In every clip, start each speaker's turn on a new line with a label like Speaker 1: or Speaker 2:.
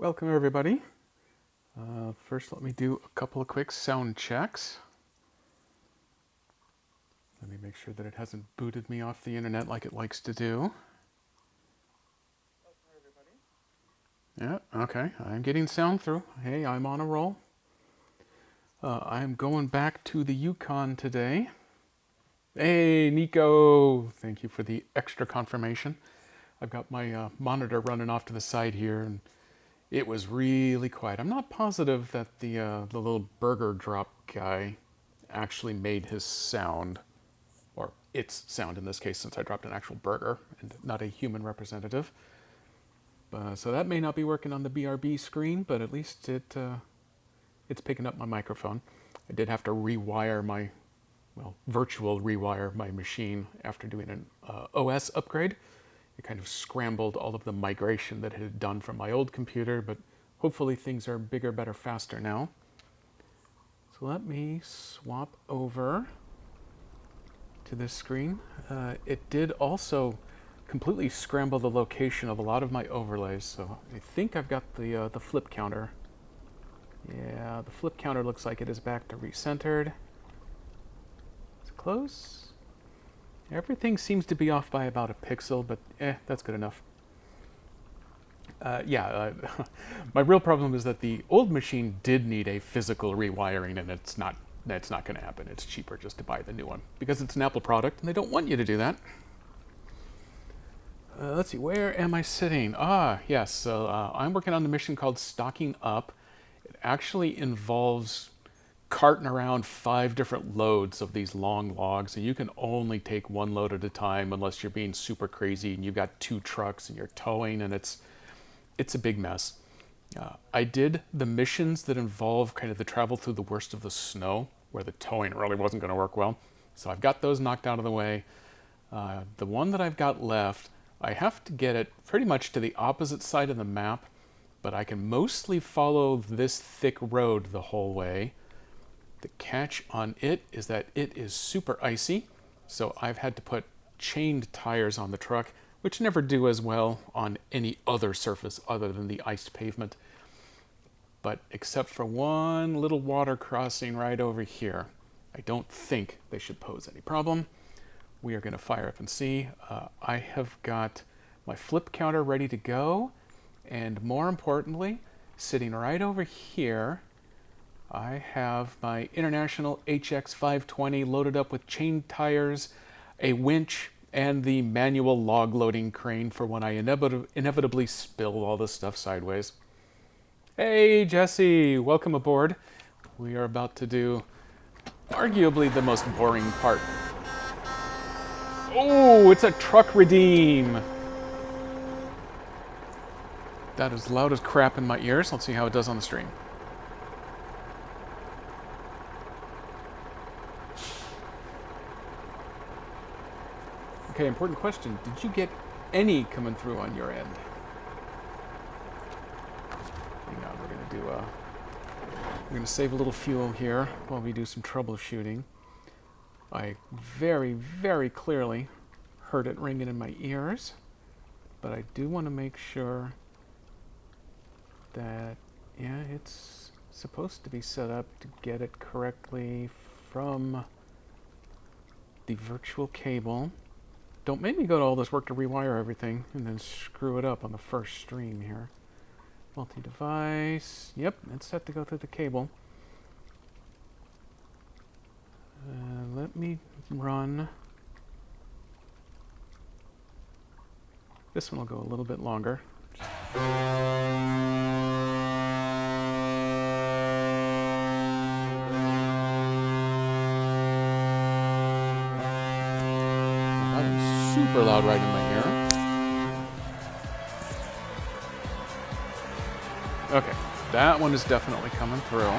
Speaker 1: Welcome everybody. First let me do a couple of quick sound checks. Let me make sure that it hasn't booted me off the internet like it likes to do. Yeah, okay, I'm getting sound through. Hey, I'm on a roll. I'm going back to the Yukon today. Hey, Nico! Thank you for the extra confirmation. I've got my monitor running off to the side here, and it was really quiet. I'm not positive that the little burger drop guy actually made his sound, or its sound in this case, since I dropped an actual burger and not a human representative. So that may not be working on the BRB screen, but at least it's picking up my microphone. I did have to rewire my, virtual rewire my machine after doing an OS upgrade. It kind of scrambled all of the migration that it had done from my old computer, but hopefully things are bigger, better, faster now. So let me swap over to this screen. It did also completely scramble the location of a lot of my overlays, so I think I've got the flip counter. Yeah, the flip counter looks like it is back to recentered. It's close. Everything seems to be off by about a pixel, but that's good enough. My real problem is that the old machine did need a physical rewiring, and it's not going to happen. It's cheaper just to buy the new one because it's an Apple product, and they don't want you to do that. Let's see, where am I sitting? Yes, so I'm working on the mission called Stocking Up. It actually involves carting around 5 different loads of these long logs, and you can only take one load at a time unless you're being super crazy and you've got 2 trucks and you're towing, and it's a big mess. I did the missions that involve kind of the travel through the worst of the snow, where the towing really wasn't going to work well. So I've got those knocked out of the way. The one that I've got left, I have to get it pretty much to the opposite side of the map, but I can mostly follow this thick road the whole way. The catch on it is that it is super icy, so I've had to put chained tires on the truck, which never do as well on any other surface other than the iced pavement. But except for one little water crossing right over here, I don't think they should pose any problem. We are going to fire up and see. I have got my flip counter ready to go, and more importantly, sitting right over here, I have my International HX520 loaded up with chain tires, a winch, and the manual log loading crane for when I inevitably spill all this stuff sideways. Hey Jesse, welcome aboard. We are about to do arguably the most boring part. Oh, it's a truck redeem! That is loud as crap in my ears. Let's see how it does on the stream. Okay, important question. Did you get any coming through on your end? Hang on, we're gonna save a little fuel here while we do some troubleshooting. I very, very clearly heard it ringing in my ears, but I do want to make sure that, yeah, it's supposed to be set up to get it correctly from the virtual cable. Don't make me go to all this work to rewire everything and then screw it up on the first stream here. Multi-device. Yep, it's set to go through the cable. Let me run. This one will go a little bit longer. Super loud right in my ear. Okay, that one is definitely coming through.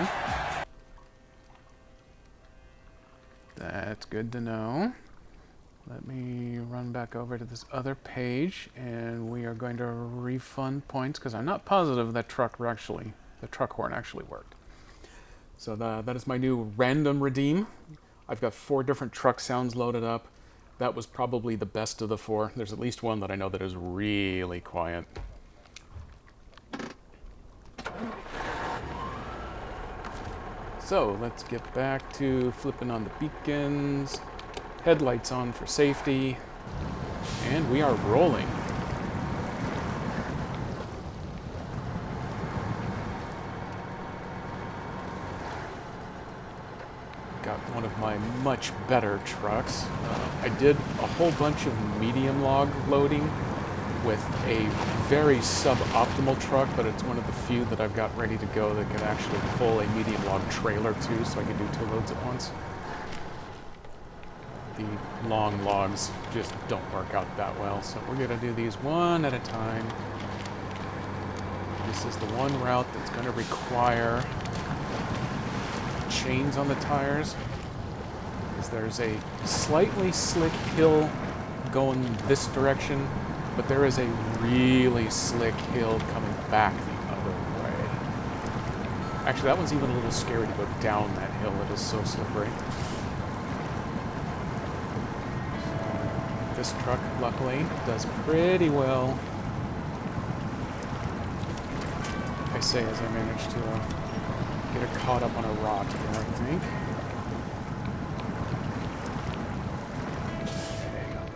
Speaker 1: That's good to know. Let me run back over to this other page, and we are going to refund points because I'm not positive that the truck horn actually worked. So that is my new random redeem. I've got 4 different truck sounds loaded up. That was probably the best of the 4. There's at least one that I know that is really quiet. So let's get back to flipping on the beacons, headlights on for safety, and we are rolling. Got one of my much better trucks. I did a whole bunch of medium log loading with a very suboptimal truck, but it's one of the few that I've got ready to go that can actually pull a medium log trailer too, so I can do 2 loads at once. The long logs just don't work out that well, so we're gonna do these one at a time. This is the one route that's gonna require chains on the tires, because there's a slightly slick hill going this direction, but there is a really slick hill coming back the other way. Actually, that one's even a little scary to go down that hill. It is so slippery. So, this truck, luckily, does pretty well. I say as I manage to get it caught up on a rock here, I think.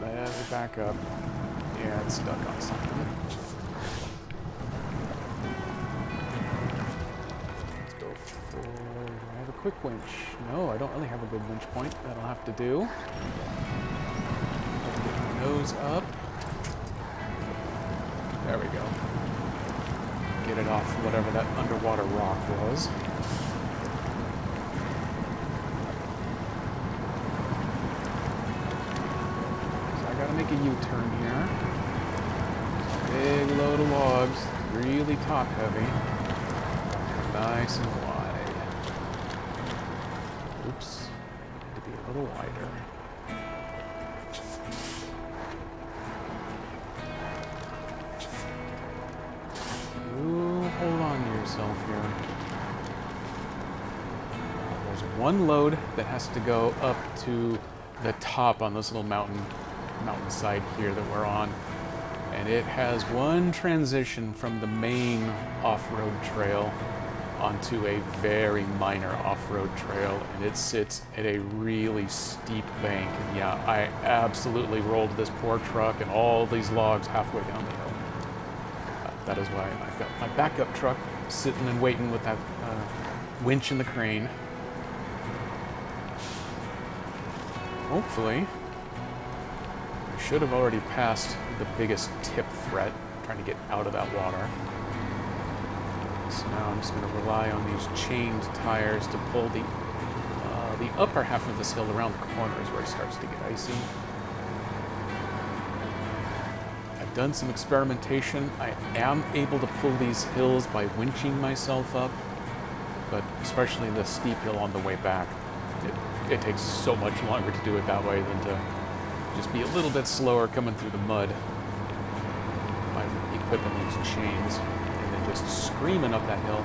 Speaker 1: Okay, let me back up. Yeah, it's stuck on something. Let's go for... Do I have a quick winch? No, I don't really have a good winch point. That'll have to do. Get my nose up. There we go. Get it off whatever that underwater rock was. So I gotta make a U-turn here. Big load of logs, really top heavy. Nice and wide. Oops, need to be a little wider. Ooh, hold on to yourself here. There's one load that has to go up to the top on this little mountainside here that we're on. And it has one transition from the main off-road trail onto a very minor off-road trail, and it sits at a really steep bank. And yeah, I absolutely rolled this poor truck and all these logs halfway down the hill. That is why I've got my backup truck sitting and waiting with that winch in the crane. Hopefully, I should have already passed the biggest tip threat, trying to get out of that water. So now I'm just going to rely on these chained tires to pull the upper half of this hill around the corners where it starts to get icy. I've done some experimentation. I am able to pull these hills by winching myself up, but especially the steep hill on the way back, it takes so much longer to do it that way than to just be a little bit slower coming through the mud by equipping these chains and then just screaming up that hill.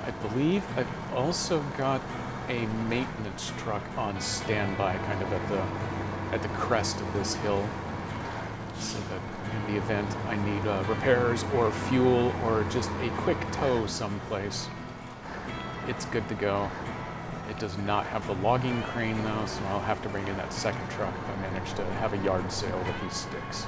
Speaker 1: I believe I've also got a maintenance truck on standby kind of at the crest of this hill, so that in the event I need repairs or fuel or just a quick tow someplace, it's good to go. It does not have the logging crane though, so I'll have to bring in that second truck if I manage to have a yard sale with these sticks.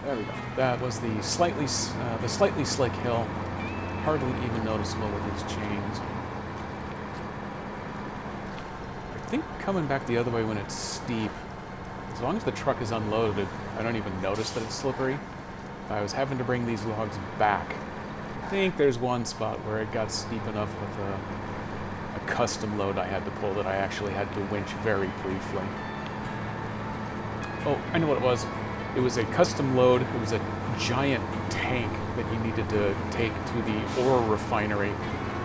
Speaker 1: There we go. That was the slightly slick hill, hardly even noticeable with these chains. I think coming back the other way when it's steep, as long as the truck is unloaded, I don't even notice that it's slippery. If I was having to bring these logs back, I think there's one spot where it got steep enough with a custom load I had to pull that I actually had to winch very briefly. Oh, I know what it was. It was a custom load. It was a giant tank that you needed to take to the ore refinery.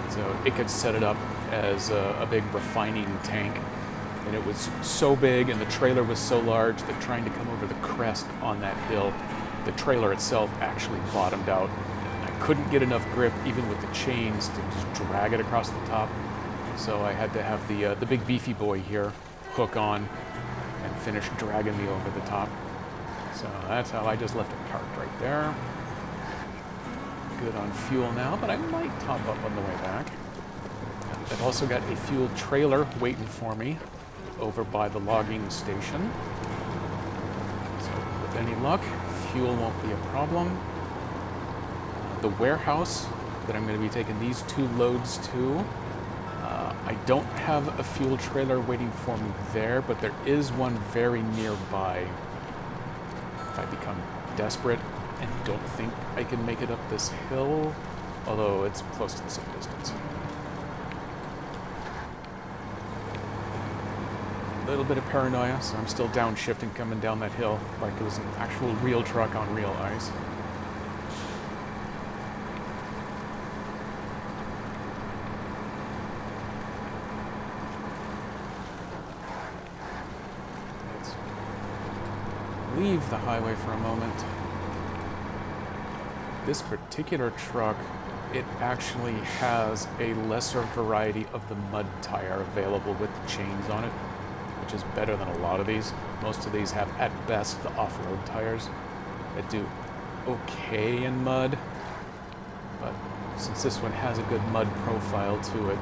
Speaker 1: So it could set it up as a big refining tank. And it was so big and the trailer was so large that trying to come over the crest on that hill, the trailer itself actually bottomed out. I couldn't get enough grip, even with the chains, to just drag it across the top. So I had to have the big beefy boy here hook on and finish dragging me over the top. So that's how I just left it parked right there. good on fuel now, but I might top up on the way back. I've also got a fuel trailer waiting for me over by the logging station. So with any luck, fuel won't be a problem. The warehouse that I'm going to be taking these 2 loads to, I don't have a fuel trailer waiting for me there, but there is one very nearby. If I become desperate and don't think I can make it up this hill, although it's close to the same distance. A little bit of paranoia, so I'm still downshifting coming down that hill like it was an actual real truck on real ice. Let's leave the highway for a moment. This particular truck, it actually has a lesser variety of the mud tire available with the chains on it, which is better than a lot of these. Most of these have, at best, the off-road tires that do okay in mud, but since this one has a good mud profile to it,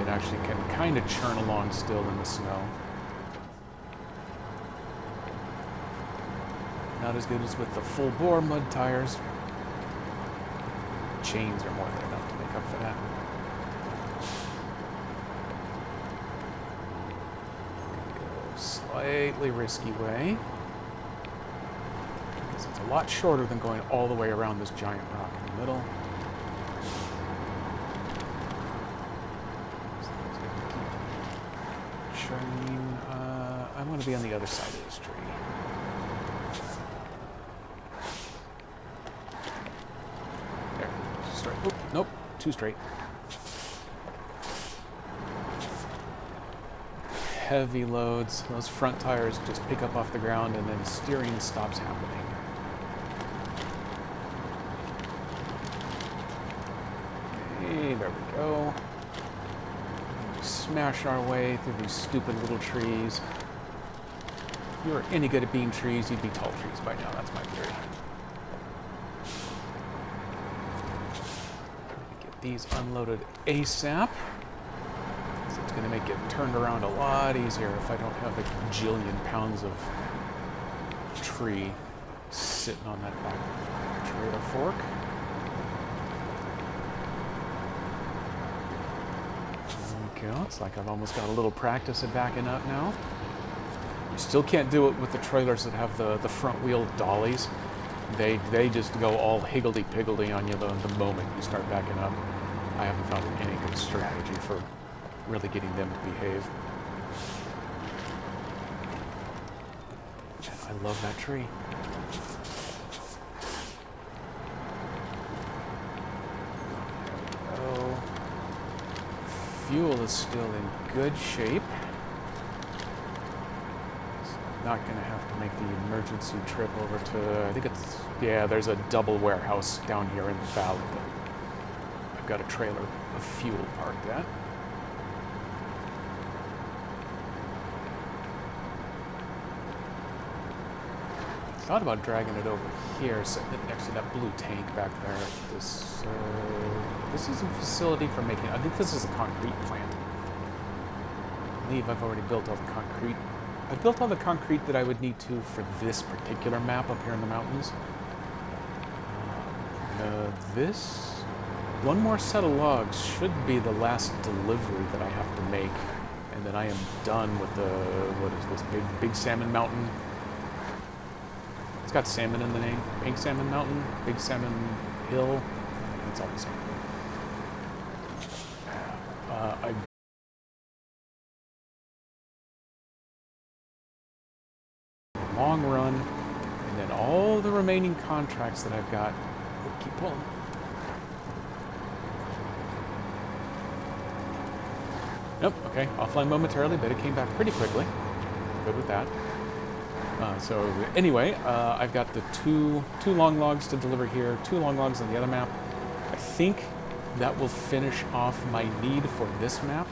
Speaker 1: it actually can kind of churn along still in the snow. Not as good as with the full-bore mud tires. Chains are more than enough to make up for that. Slightly risky way, because it's a lot shorter than going all the way around this giant rock in the middle. So let's keep churning. I want to be on the other side of this tree. There, straight. Oop, nope, too straight. Heavy loads. Those front tires just pick up off the ground and then steering stops happening. Hey, there we go. Smash our way through these stupid little trees. If you were any good at being trees, you'd be tall trees by now. That's my theory. Get these unloaded ASAP. It's going to make it turned around a lot easier if I don't have a gajillion pounds of tree sitting on that back trailer fork. There we go. It's like I've almost got a little practice at backing up now. You still can't do it with the trailers that have the front wheel dollies. They just go all higgledy-piggledy on you the moment you start backing up. I haven't found any good strategy for really getting them to behave. I love that tree. Oh, fuel is still in good shape. So I'm not going to have to make the emergency trip over to, I think it's, yeah, there's a double warehouse down here in the valley that I've got a trailer of fuel parked at. Thought about dragging it over here, setting it next to that blue tank back there. This is a facility for making, I think this is a concrete plant. I believe I've already built all the concrete. I built all the concrete that I would need to for this particular map up here in the mountains. This, one more set of logs should be the last delivery that I have to make. And then I am done with the, what is this, Big Salmon Mountain. It's got salmon in the name. Pink Salmon Mountain, Big Salmon Hill. It's all the same. Long run, and then all the remaining contracts that I've got. Oh, keep pulling. Nope, okay. Offline momentarily, but it came back pretty quickly. Good with that. So anyway, I've got the two long logs to deliver here, 2 long logs on the other map. I think that will finish off my need for this map.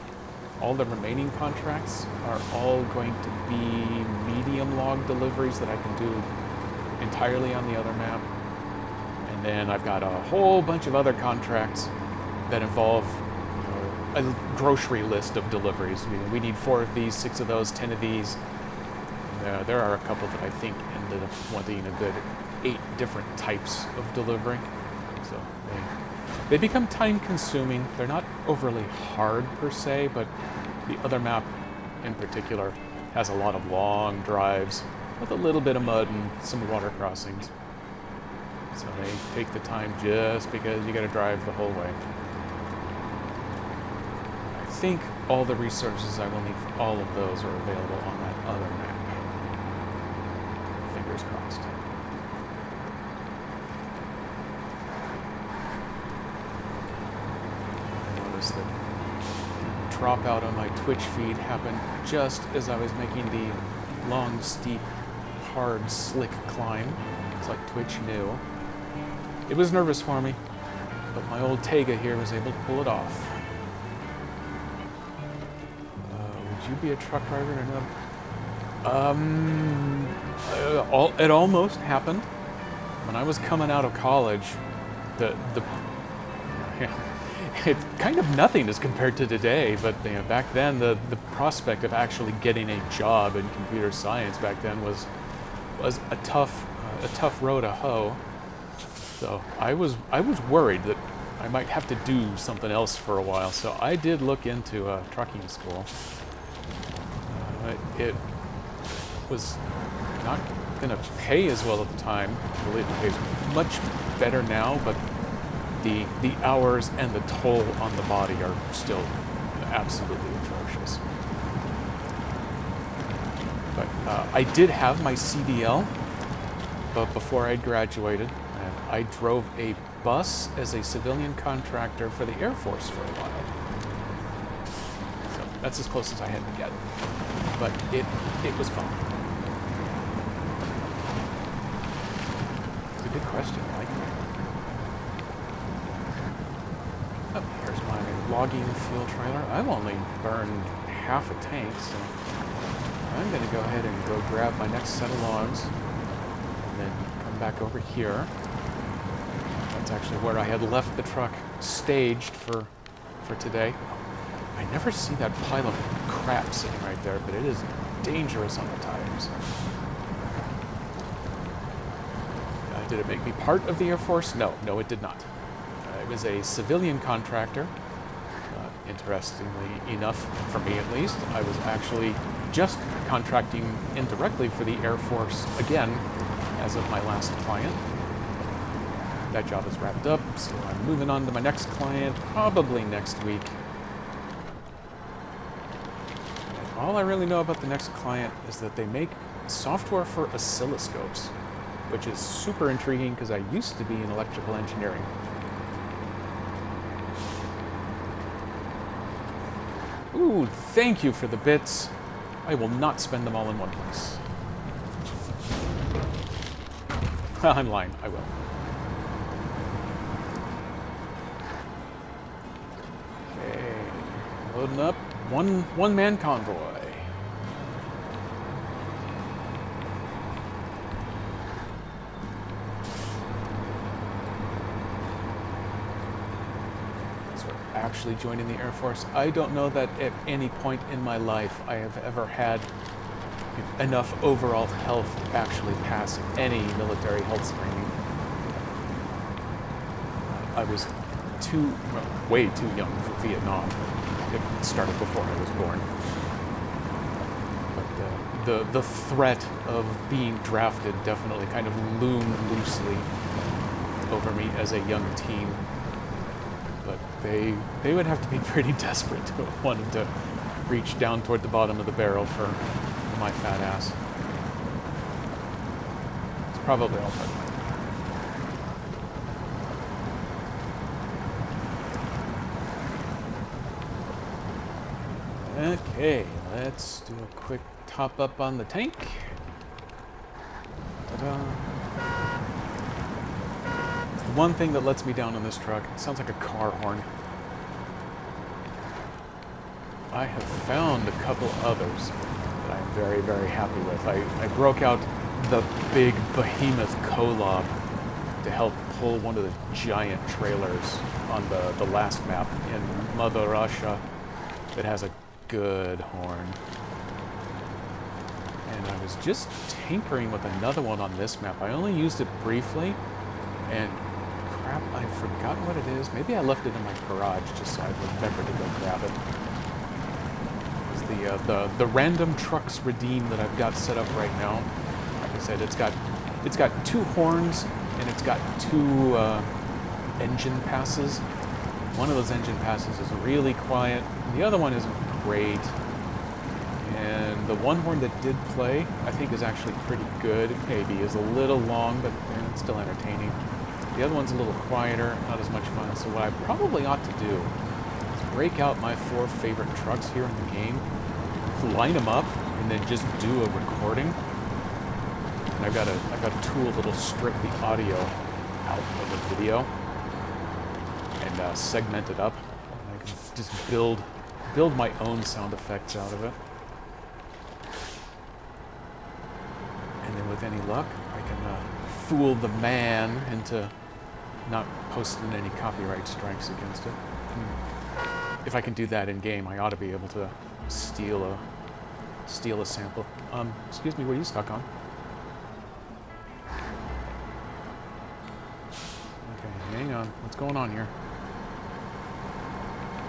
Speaker 1: All the remaining contracts are all going to be medium log deliveries that I can do entirely on the other map. And then I've got a whole bunch of other contracts that involve a grocery list of deliveries. We need 4 of these, 6 of those, 10 of these. There are a couple that I think ended up wanting a good 8 different types of delivery. So they become time consuming. They're not overly hard per se, but the other map in particular has a lot of long drives with a little bit of mud and some water crossings. So they take the time just because you got to drive the whole way. I think all the resources I will need for all of those are available on that other map. Fingers crossed. I noticed that the drop out on my Twitch feed happened just as I was making the long, steep, hard, slick climb. It's like Twitch knew. It was nervous for me, but my old Tega here was able to pull it off. Would you be a truck driver or no? It almost happened. When I was coming out of college, it's kind of nothing as compared to today, but back then the prospect of actually getting a job in computer science back then was a tough row to hoe. So I was worried that I might have to do something else for a while. So I did look into trucking school. It was not going to pay as well at the time. I believe it pays much better now, but the hours and the toll on the body are still absolutely atrocious. But I did have my CDL, but before I graduated, I drove a bus as a civilian contractor for the Air Force for a while. So that's as close as I had to get. But it was fun. It's a good question. I like that. Oh, here's my logging fuel trailer. I've only burned half a tank, so I'm going to go ahead and go grab my next set of logs and then come back over here. That's actually where I had left the truck staged for today. I never see that pile of crap sitting right there, but it is dangerous on the tires. Did it make me part of the Air Force? No, it did not. It was a civilian contractor. Interestingly enough, for me at least, I was actually just contracting indirectly for the Air Force again as of my last client. That job is wrapped up, so I'm moving on to my next client probably next week. And all I really know about the next client is that they make software for oscilloscopes, which is super intriguing because I used to be in electrical engineering. Ooh, thank you for the bits. I will not spend them all in one place. I'm lying, I will. Okay, loading up one-man convoy. Actually joining the Air Force. I don't know that at any point in my life I have ever had enough overall health to actually pass any military health screening. I was way too young for Vietnam. It started before I was born. But the threat of being drafted definitely kind of loomed loosely over me as a young teen. But they would have to be pretty desperate to have wanted to reach down toward the bottom of the barrel for my fat ass. It's probably all part of it. Okay, let's do a quick top up on the tank. Ta-da. One thing that lets me down on this truck, it sounds like a car horn. I have found a couple others that I'm very, very happy with. I broke out the big behemoth Kolob to help pull one of the giant trailers on the last map in Mother Russia. It has a good horn. And I was just tinkering with another one on this map. I only used it briefly, and crap, I've forgotten what it is. Maybe I left it in my garage just so I remember to go grab it. It's the random trucks redeem that I've got set up right now. Like I said, it's got 2 horns and it's got 2 engine passes. One of those engine passes is really quiet, and the other one isn't great. And the one horn that did play, I think, is actually pretty good. Maybe is a little long, but it's still entertaining. The other one's a little quieter, not as much fun. So what I probably ought to do is break out my 4 favorite trucks here in the game, line them up, and then just do a recording. And I've got a tool that'll strip the audio out of the video and segment it up. And I can just build my own sound effects out of it. And then with any luck, I can fool the man into not posting any copyright strikes against it. If I can do that in game, I ought to be able to steal a sample. Excuse me, what are you stuck on? Okay, hang on. What's going on here?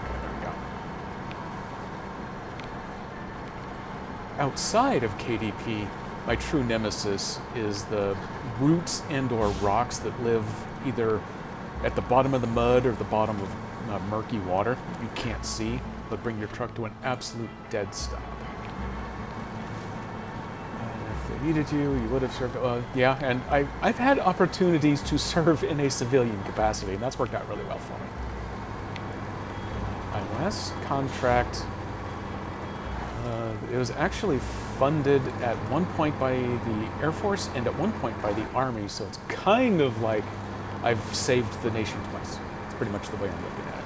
Speaker 1: Okay, there we go. Outside of KDP, my true nemesis is the roots and/or rocks that live either at the bottom of the mud or the bottom of murky water you can't see, but bring your truck to an absolute dead stop. If they needed you would have served. Yeah, and I've had opportunities to serve in a civilian capacity, and that's worked out really well for me. My last contract, it was actually funded at one point by the Air Force and at one point by the Army, so it's kind of like I've saved the nation twice. It's pretty much the way I'm looking at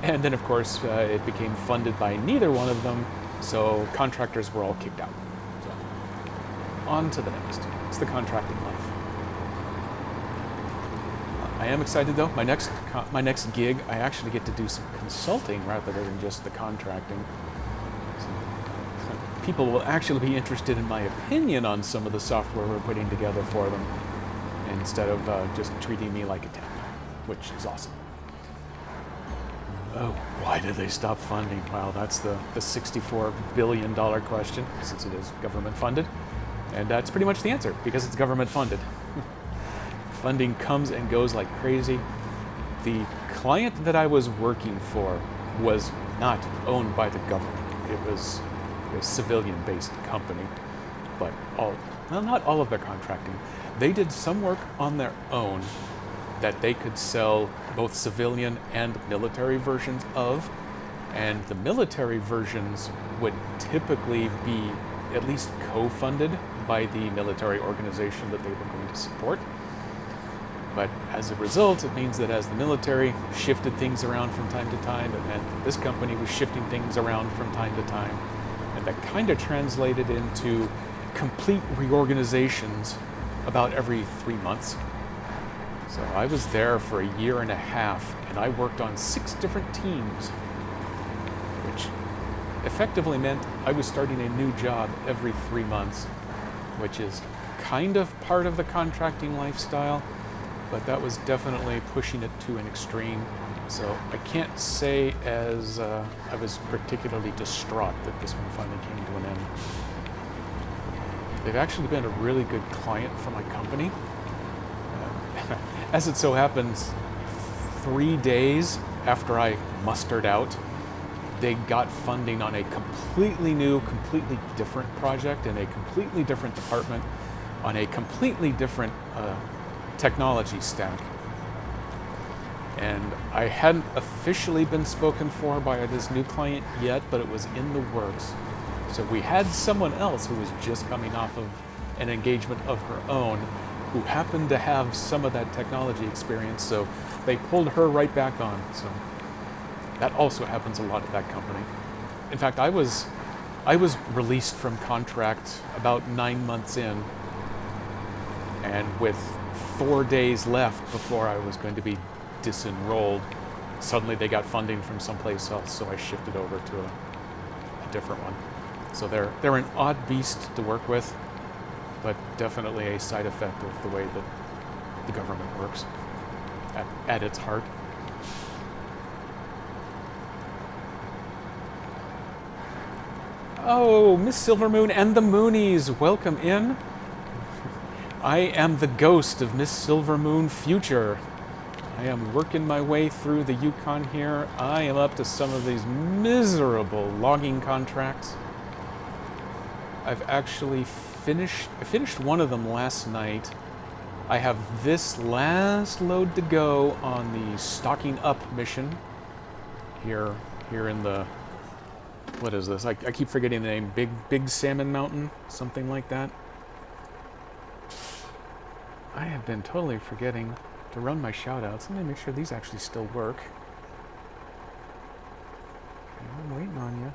Speaker 1: it. And then, of course, it became funded by neither one of them, so contractors were all kicked out. So, on to the next. It's the contracting life. I am excited though. My next gig, I actually get to do some consulting rather than just the contracting. So people will actually be interested in my opinion on some of the software we're putting together for them, instead of just treating me like a temp, which is awesome. Oh, why did they stop funding? Well, that's the $64 billion question, since it is government funded. And that's pretty much the answer, because it's government funded. Funding comes and goes like crazy. The client that I was working for was not owned by the government. It was a civilian-based company, but not all of their contracting. They did some work on their own that they could sell both civilian and military versions of, and the military versions would typically be at least co-funded by the military organization that they were going to support. But as a result, it means that as the military shifted things around from time to time, it meant that this company was shifting things around from time to time. And that kind of translated into complete reorganizations about every 3 months. So I was there for a year and a half, and I worked on 6 different teams, which effectively meant I was starting a new job every 3 months, which is kind of part of the contracting lifestyle. But that was definitely pushing it to an extreme. So I can't say as I was particularly distraught that this one finally came to an end. They've actually been a really good client for my company. As it so happens, 3 days after I mustered out, they got funding on a completely new, completely different project in a completely different department on a completely different technology stack. And I hadn't officially been spoken for by this new client yet, but it was in the works. So we had someone else who was just coming off of an engagement of her own who happened to have some of that technology experience, so they pulled her right back on. So that also happens a lot at that company. In fact, I was released from contract about 9 months in, And with 4 days left before I was going to be disenrolled, suddenly they got funding from someplace else, so I shifted over to a different one. So they're an odd beast to work with, but definitely a side effect of the way that the government works at its heart. Oh, Miss Silvermoon and the Moonies, welcome in. I am the ghost of Miss Silvermoon Future. I am working my way through the Yukon here. I am up to some of these miserable logging contracts. I've actually finished one of them last night. I have this last load to go on the Stocking Up mission here in the, what is this? I keep forgetting the name. Big Salmon Mountain, something like that. I have been totally forgetting to run my shoutouts. Let me make sure these actually still work. Okay, I'm waiting on you.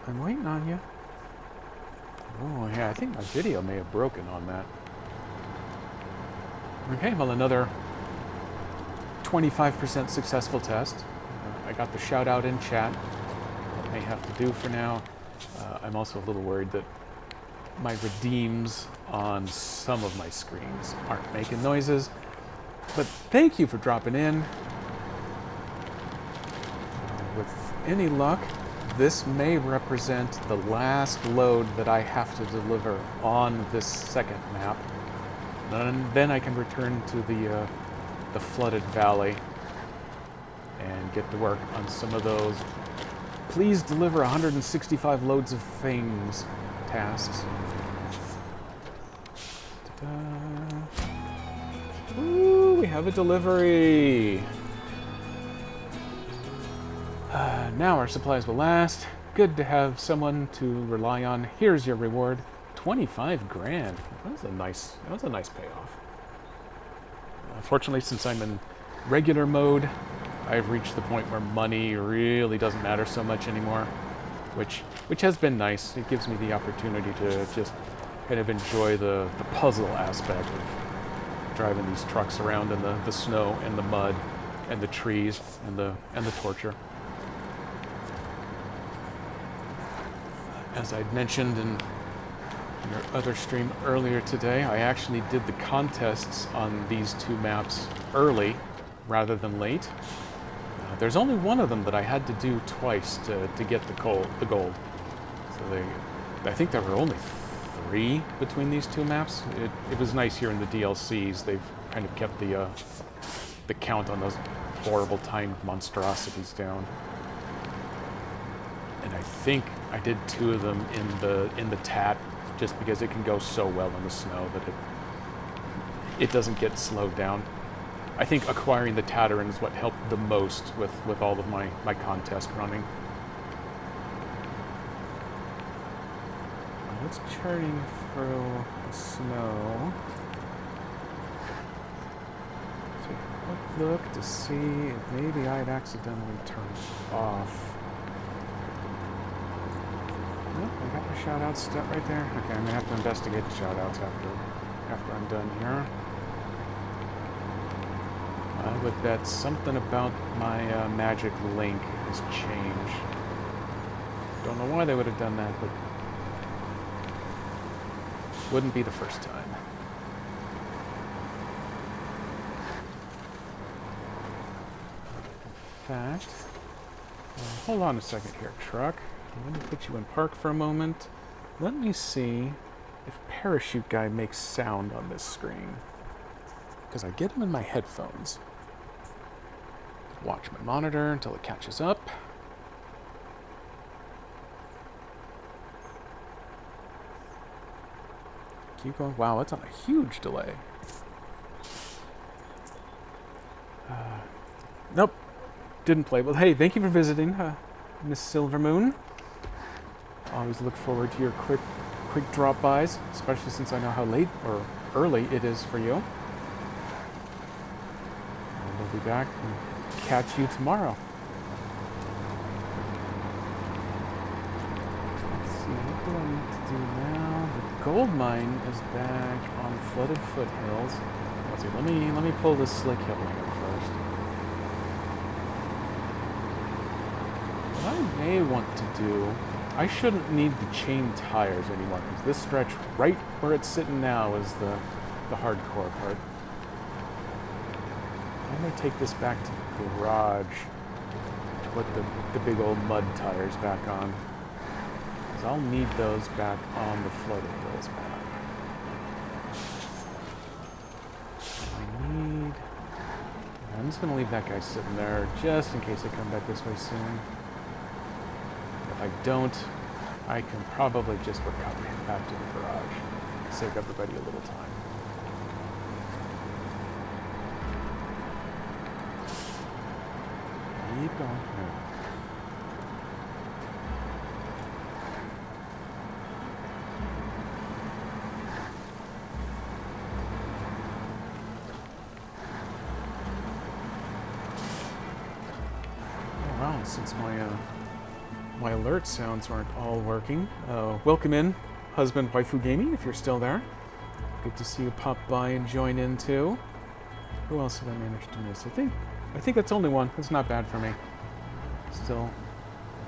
Speaker 1: I'm waiting on you. Oh yeah, I think my video may have broken on that. Okay, well, another 25% successful test. I got the shout out in chat. That may have to do for now. I'm also a little worried that my redeems on some of my screens aren't making noises. But thank you for dropping in. With any luck, this may represent the last load that I have to deliver on this second map. And then I can return to the flooded valley and get to work on some of those please deliver 165 loads of things tasks. Ta-da. Ooh, we have a delivery. Now our supplies will last. Good to have someone to rely on. Here's your reward. 25 grand. That's a nice payoff. Fortunately, since I'm in regular mode, I've reached the point where money really doesn't matter so much anymore, which has been nice. It gives me the opportunity to just kind of enjoy the puzzle aspect of driving these trucks around in the snow and the mud and the trees and the torture. As I'd mentioned in your other stream earlier today, I actually did the contests on these two maps early rather than late. There's only one of them that I had to do twice to get the gold. So I think there were only 3 between these two maps. It was nice here in the DLCs. They've kind of kept the count on those horrible timed monstrosities down. And I think I did 2 of them in the TAT, just because it can go so well in the snow that it doesn't get slowed down. I think acquiring the Tataran is what helped the most with all of my contest running. What's charting through the snow? Take a quick look to see if maybe I'd accidentally turned off. Nope, I got my shoutouts set right there. Okay, I'm gonna have to investigate the shoutouts after I'm done here. I would bet something about my magic link has changed. Don't know why they would have done that, but wouldn't be the first time. In fact, hold on a second here, truck. I'm going to put you in park for a moment. Let me see if Parachute Guy makes sound on this screen, because I get him in my headphones. Watch my monitor until it catches up. Keep going. Wow, that's on a huge delay. Nope, didn't play. Well, hey, thank you for visiting, Miss Silvermoon. Always look forward to your quick drop-bys, especially since I know how late or early it is for you. And we'll be back and catch you tomorrow. Let's see, what do I need to do now? The gold mine is back on flooded foothills. Let's see. Let me pull this slick hill here first. What I may want to do, I shouldn't need the chain tires anymore because this stretch right where it's sitting now is the hardcore part. I'm gonna take this back to the garage to put the big old mud tires back on. Because I'll need those back on the flooded hills map. I'm just gonna leave that guy sitting there just in case I come back this way soon. If I don't, I can probably just recover him back to the garage. Save everybody a little time. Keep going. Yeah. Oh, wow, since my alert sounds aren't all working. Welcome in, husband waifu gaming, if you're still there. Good to see you pop by and join in too. Who else have I managed to miss? I think that's only one. That's not bad for me. Still.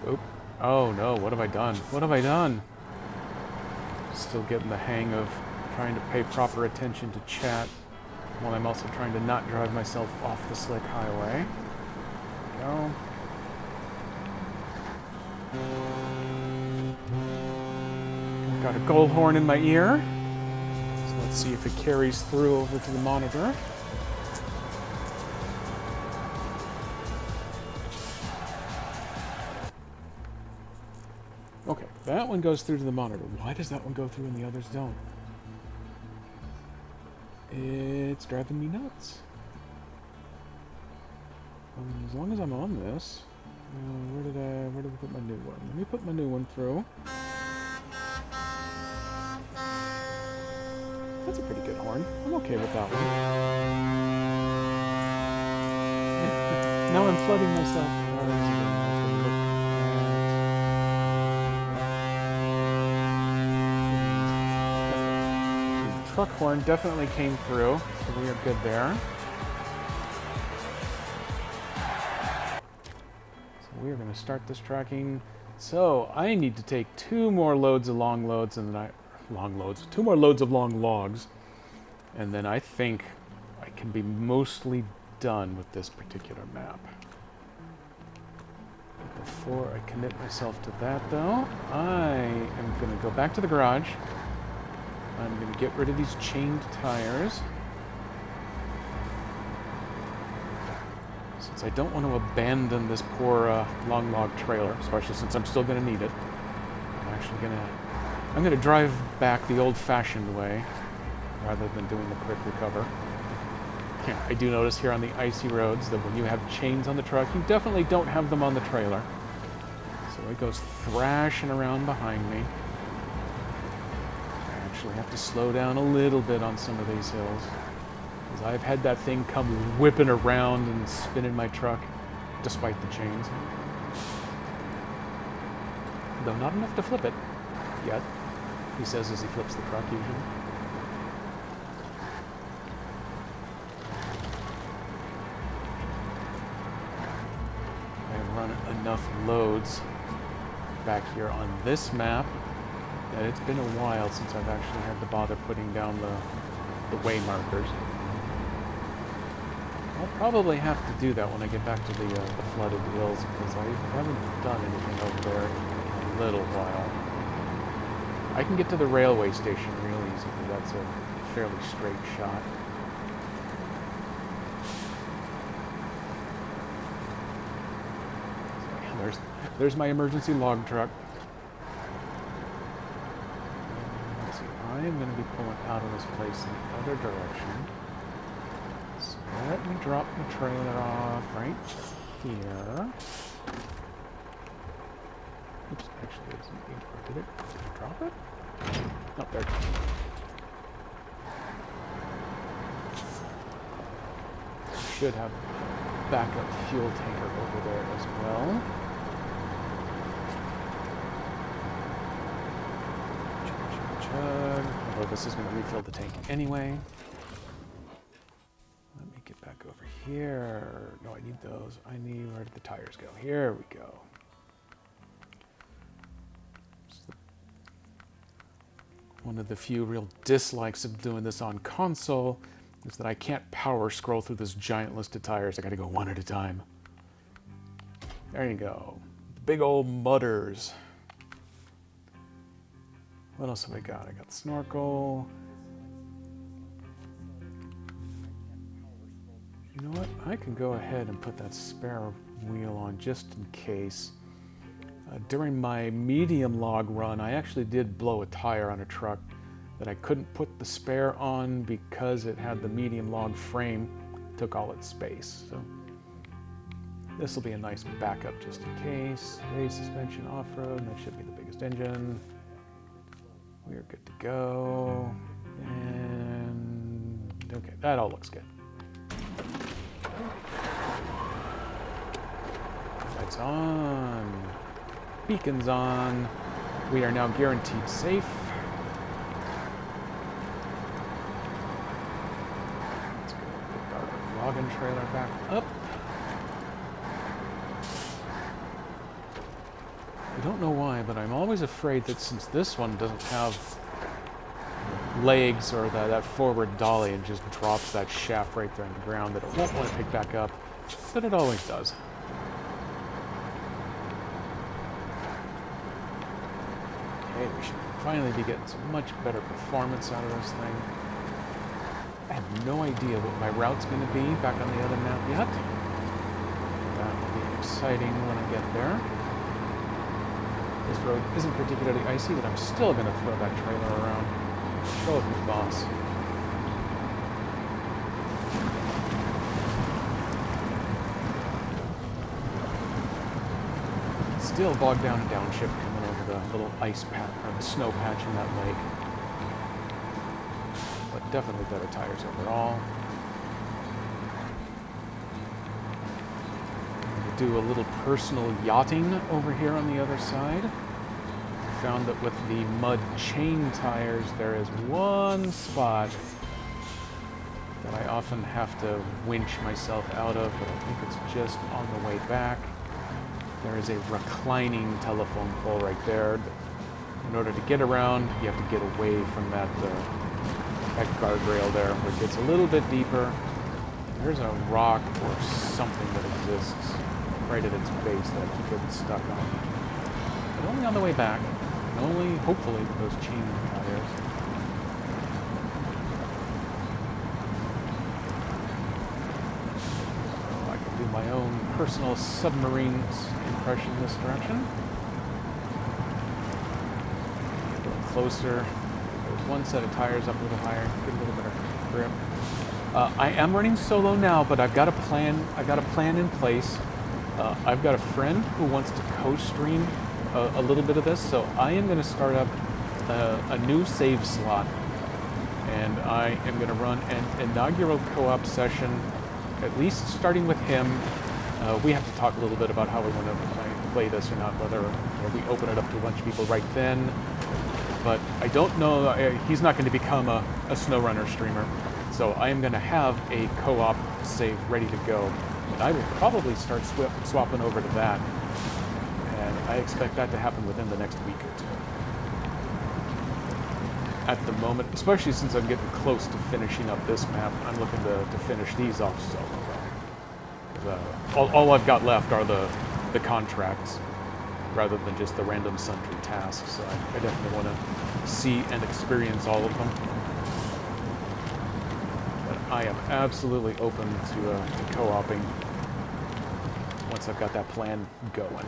Speaker 1: Oop. Oh no, what have I done? What have I done? Still getting the hang of trying to pay proper attention to chat while I'm also trying to not drive myself off the slick highway. There we go. Got a gold horn in my ear. So let's see if it carries through over to the monitor. Okay, that one goes through to the monitor. Why does that one go through and the others don't? It's driving me nuts. As long as I'm on this, where did I put my new one? Let me put my new one through. That's a pretty good horn. I'm okay with that one. Now I'm flooding myself. The truck horn definitely came through, so we are good there. So we are going to start this tracking. So I need to take two more loads of long loads, and then two more loads of long logs, and then I think I can be mostly done with this particular map. Before I commit myself to that, though, I am going to go back to the garage. I'm going to get rid of these chained tires, since I don't want to abandon this poor long log trailer, especially since I'm still going to need it. I'm going to drive back the old-fashioned way, rather than doing the quick recover. Yeah, I do notice here on the icy roads that when you have chains on the truck, you definitely don't have them on the trailer. So it goes thrashing around behind me. I actually have to slow down a little bit on some of these hills, because I've had that thing come whipping around and spinning my truck, despite the chains. Though not enough to flip it, yet. He says as he flips the truck, usually. I have run enough loads back here on this map that it's been a while since I've actually had to bother putting down the way markers. I'll probably have to do that when I get back to the flooded hills, because I haven't done anything over there in a little while. I can get to the railway station real easy, because that's a fairly straight shot. So, yeah, there's my emergency log truck. Let's see, I am going to be pulling out of this place in the other direction. So let me drop the trailer off right here. Oops, actually, it isn't. Did I drop it? Oh, there. Should have backup fuel tanker over there as well. Chug, chug, chug. although this is going to refill the tank anyway. Let me get back over here. No, I need those. I need, where did the tires go? Here we go. One of the few real dislikes of doing this on console is that I can't power scroll through this giant list of tires. I gotta go one at a time. There you go. Big old mudders. What else have I got? I got the snorkel. You know what? I can go ahead and put that spare wheel on just in case. During my medium log run, I actually did blow a tire on a truck that I couldn't put the spare on because it had the medium log frame, took all its space. So this will be a nice backup just in case. Race suspension off-road, that should be the biggest engine. We are good to go. And okay, that all looks good. Lights on. Beacons on. We are now guaranteed safe. Let's go pick our login trailer back up. I don't know why, but I'm always afraid that since this one doesn't have legs or that forward dolly and just drops that shaft right there on the ground, that it won't want to pick back up, but it always does. Okay, we should finally be getting some much better performance out of this thing. I have no idea what my route's going to be back on the other map yet. That will be exciting when I get there. This road isn't particularly icy, but I'm still going to throw that trailer around. Show who's boss. Still bogged down and downshift coming over the little ice patch, or the snow patch in that lake. But definitely better tires overall. Do a little personal yachting over here on the other side. I found that with the mud chain tires, there is one spot that I often have to winch myself out of, but I think it's just on the way back. There is a reclining telephone pole right there. In order to get around, you have to get away from that guardrail there, where it gets a little bit deeper. There's a rock or something that exists right at its base that I keep getting stuck on. But only on the way back, and only, hopefully, with those chain tires. So I can do my own personal submarine impression in this direction. A little closer. There's one set of tires up a little higher, get a little better grip. I am running solo now, but I've got a plan. I've got a plan in place. I've got a friend who wants to co-stream a little bit of this, so I am going to start up a new save slot, and I am going to run an inaugural co-op session, at least starting with him. We have to talk a little bit about how we want to play this or not, whether we open it up to a bunch of people right then, but I don't know, he's not going to become a SnowRunner streamer, so I am going to have a co-op save ready to go. And I will probably start swapping over to that, and I expect that to happen within the next week or two. At the moment, especially since I'm getting close to finishing up this map, I'm looking to finish these off solo. All I've got left are the contracts, rather than just the random sundry tasks, so I definitely want to see and experience all of them. I am absolutely open to co-oping once I've got that plan going.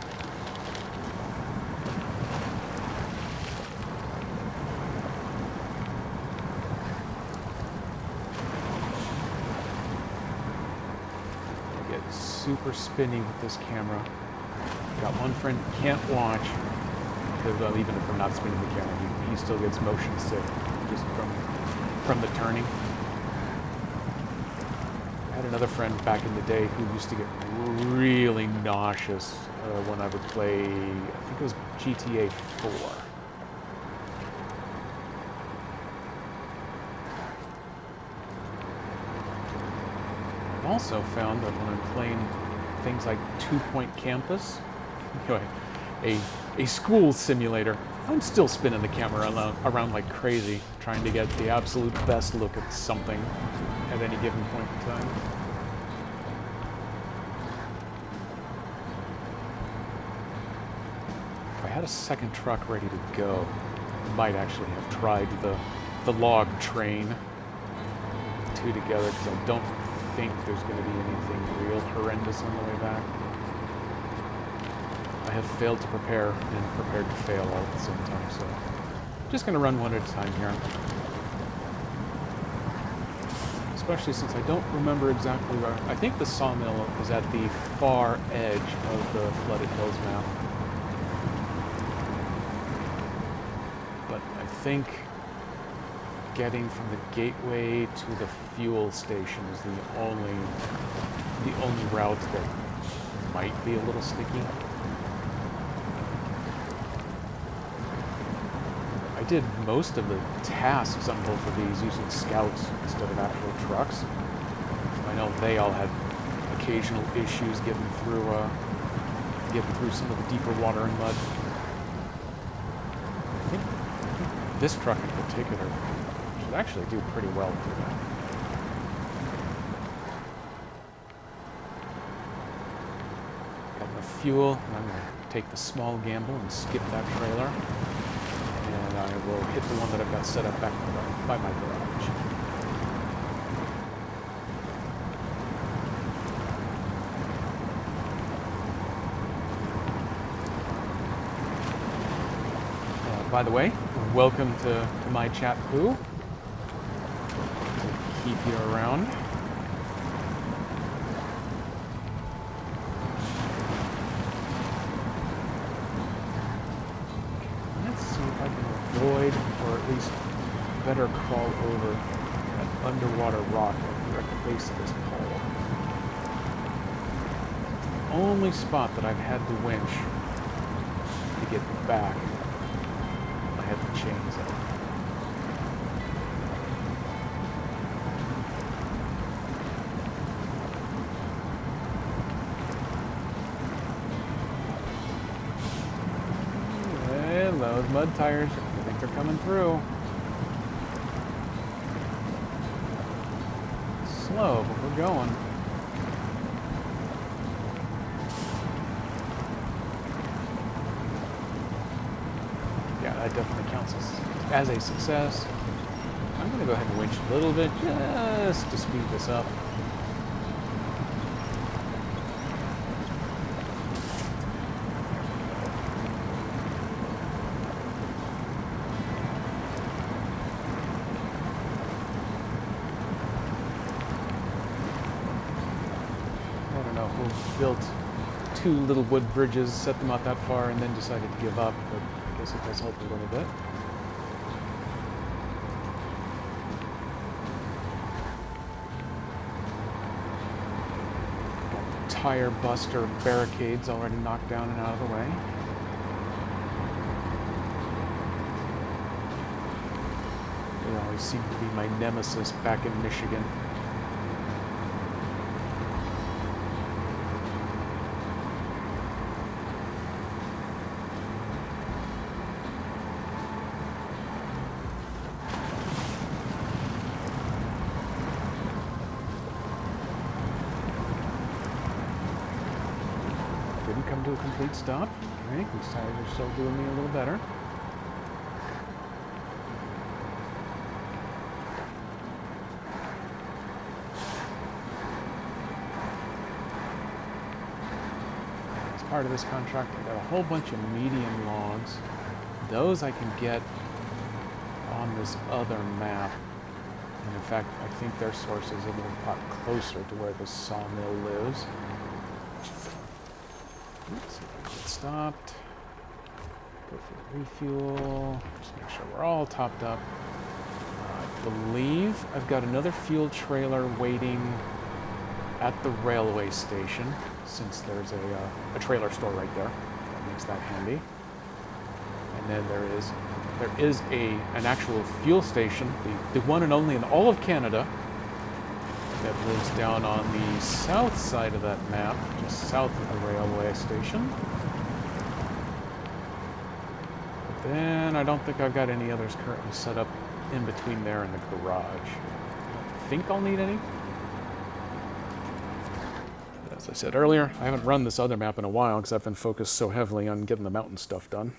Speaker 1: I get super spinny with this camera. Got one friend who can't watch, because even if I'm not spinning the camera, he still gets motion sick just from the turning. I had another friend back in the day who used to get really nauseous when I would play, I think it was GTA 4. also found that when I'm playing things like Two Point Campus, a school simulator, I'm still spinning the camera around like crazy, trying to get the absolute best look at something at any given point in time. If I had a second truck ready to go, I might actually have tried the log train, the two together, because I don't think there's going to be anything real horrendous on the way back. I have failed to prepare and prepared to fail all at the same time, so just going to run one at a time here. Especially since I don't remember exactly where. I think the sawmill is at the far edge of the Flooded Hills map. But I think getting from the gateway to the fuel station is the only route that might be a little sticky. I did most of the tasks on both of these using scouts instead of actual trucks. I know they all had occasional issues getting through some of the deeper water and mud. I think this truck in particular should actually do pretty well through that. Got enough fuel, and I'm going to take the small gamble and skip that trailer. And I will hit the one that I've got set up back by my garage. By the way, welcome to my chat poo. Keep you around. Let's see if I can avoid, or at least better crawl over that underwater rock at the direct base of this pole. It's the only spot that I've had the winch to get back. I had the chains up. And those mud tires, I think they're coming through. Slow, but we're going. Yeah, that definitely counts as a success. I'm going to go ahead and winch a little bit just to speed this up. I don't know who built two little wood bridges, set them out that far, and then decided to give up, but I guess it does help a little bit. Got the tire buster barricades already knocked down and out of the way. They always seem to be my nemesis back in Michigan. Didn't come to a complete stop. Okay, these tires are still doing me a little better. As part of this contract, I got a whole bunch of medium logs. Those I can get on this other map. And in fact, I think their source is a little lot closer to where the sawmill lives. Let's see if I can get stopped. Go for refuel. Just make sure we're all topped up. I believe I've got another fuel trailer waiting at the railway station, since there's a trailer store right there. That makes that handy. And then there is an actual fuel station, the one and only in all of Canada, that lives down on the south side of that map, just south of the railway station. But then I don't think I've got any others currently set up in between there and the garage. I don't think I'll need any. But as I said earlier, I haven't run this other map in a while because I've been focused so heavily on getting the mountain stuff done.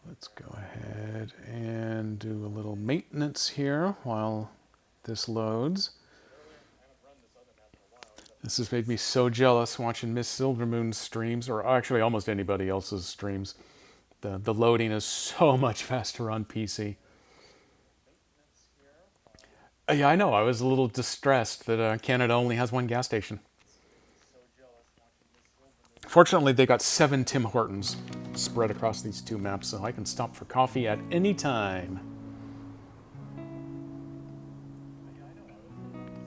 Speaker 1: Let's go ahead and do a little maintenance here while this loads. This has made me so jealous watching Miss Silvermoon's streams, or actually almost anybody else's streams. The loading is so much faster on PC. Yeah, I know. I was a little distressed that Canada only has one gas station. Fortunately, they got 7 Tim Hortons spread across these 2 maps, so I can stop for coffee at any time.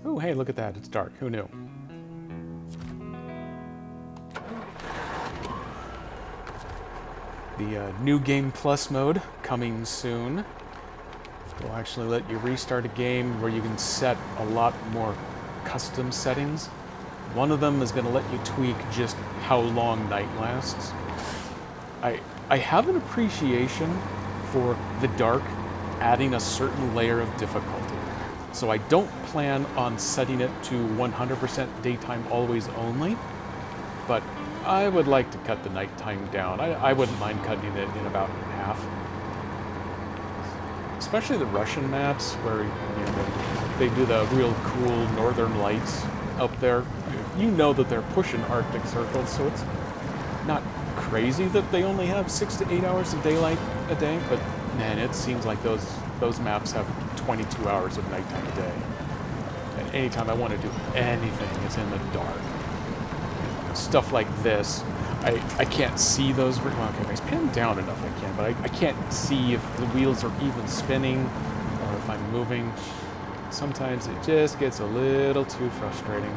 Speaker 1: Oh, hey, look at that. It's dark. Who knew? The New Game Plus mode coming soon will actually let you restart a game where you can set a lot more custom settings. One of them is going to let you tweak just how long night lasts. I have an appreciation for the dark adding a certain layer of difficulty. So I don't plan on setting it to 100% daytime always only, but I would like to cut the nighttime down. I wouldn't mind cutting it in about half. Especially the Russian maps where they do the real cool northern lights up there. You know that they're pushing Arctic circles, so it's not crazy that they only have 6 to 8 hours of daylight a day, but man, it seems like those maps have 22 hours of nighttime a day. And anytime I want to do anything, it's in the dark. Stuff like this, I can't see those. Well, okay, if I pan down enough, I can, but I can't see if the wheels are even spinning or if I'm moving. Sometimes it just gets a little too frustrating.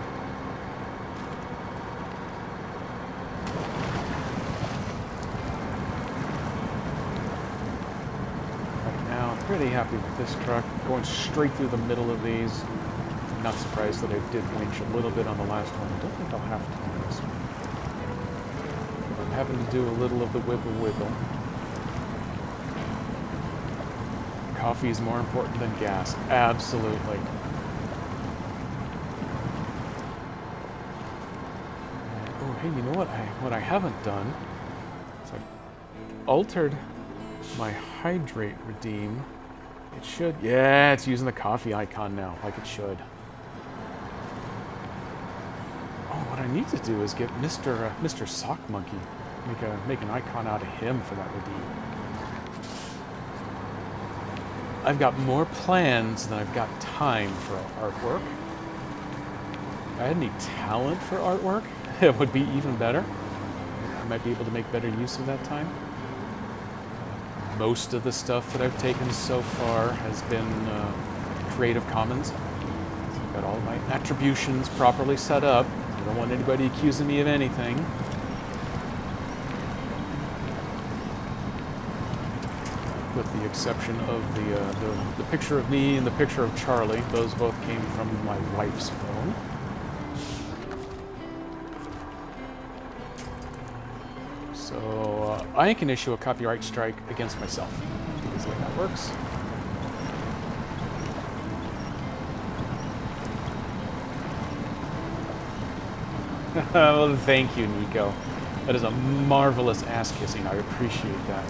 Speaker 1: Right now, I'm pretty happy with this truck. Going straight through the middle of these. I'm not surprised that I did winch a little bit on the last one. I don't think I'll have to on this one. I'm having to do a little of the wiggle. Coffee is more important than gas. Absolutely. Oh, hey, you know what I haven't done? Is I altered my hydrate redeem. It should, yeah, it's using the coffee icon now, like it should. Oh, what I need to do is get Mr. Sock Monkey. Make an icon out of him for that redeem. I've got more plans than I've got time for artwork. If I had any talent for artwork, it would be even better. I might be able to make better use of that time. Most of the stuff that I've taken so far has been Creative Commons. So I've got all my attributions properly set up. I don't want anybody accusing me of anything. With the exception of the picture of me and the picture of Charlie. Those both came from my wife's phone. So I can issue a copyright strike against myself, because the way that works. Well, thank you, Nico. That is a marvelous ass kissing. I appreciate that.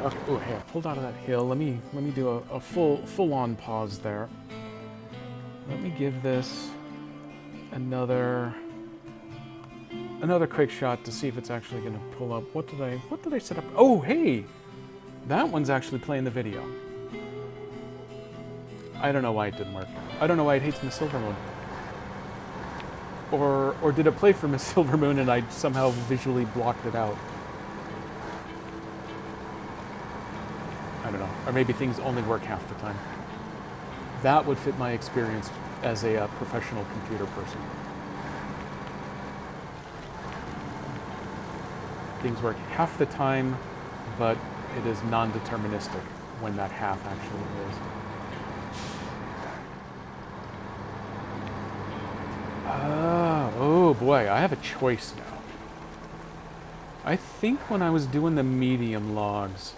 Speaker 1: Okay. Oh, hey, I pulled out of that hill. Let me do a full-on pause there. Let me give this another quick shot to see if it's actually going to pull up. What did I set up? Oh, hey, that one's actually playing the video. I don't know why it didn't work. I don't know why it hates Miss Silvermoon. Or did it play for Miss Silvermoon and I somehow visually blocked it out? I don't know. Or maybe things only work half the time. That would fit my experience as a professional computer person. things work half the time, but it is non-deterministic when that half actually is. Oh boy, I have a choice now. I think when I was doing the medium logs,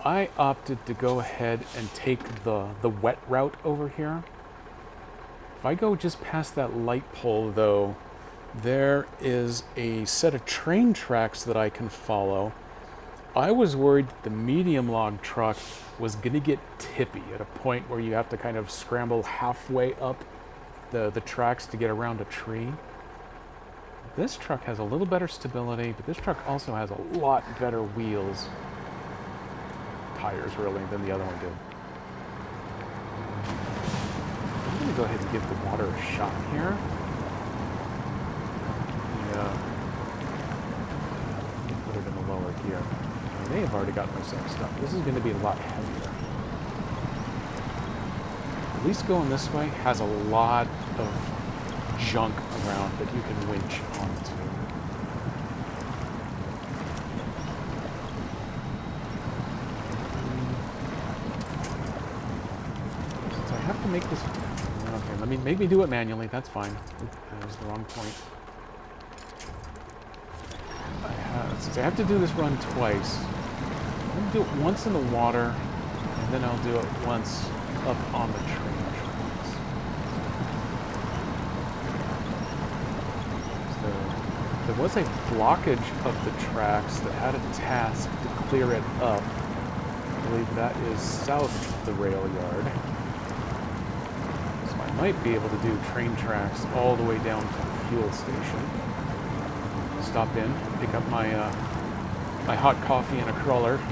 Speaker 1: I opted to go ahead and take the wet route over here. If I go just past that light pole, though, there is a set of train tracks that I can follow. I was worried that the medium log truck was going to get tippy at a point where you have to kind of scramble halfway up the tracks to get around a tree. This truck has a little better stability, but this truck also has a lot better wheels. Tires, really, than the other one did. I'm going to go ahead and give the water a shot here. Put it in a lower gear. I may have already got myself stuck. This is going to be a lot heavier. At least going this way has a lot of junk around that you can winch onto. Since I have to make this... Okay, let me maybe do it manually. That's fine. That was the wrong point. Since I have to do this run twice, I'm going to do it once in the water, and then I'll do it once up on the train tracks. So there was a blockage of the tracks that had a task to clear it up. I believe that is south of the rail yard. So I might be able to do train tracks all the way down to the fuel station. Stop in, pick up my my hot coffee and a crawler. Be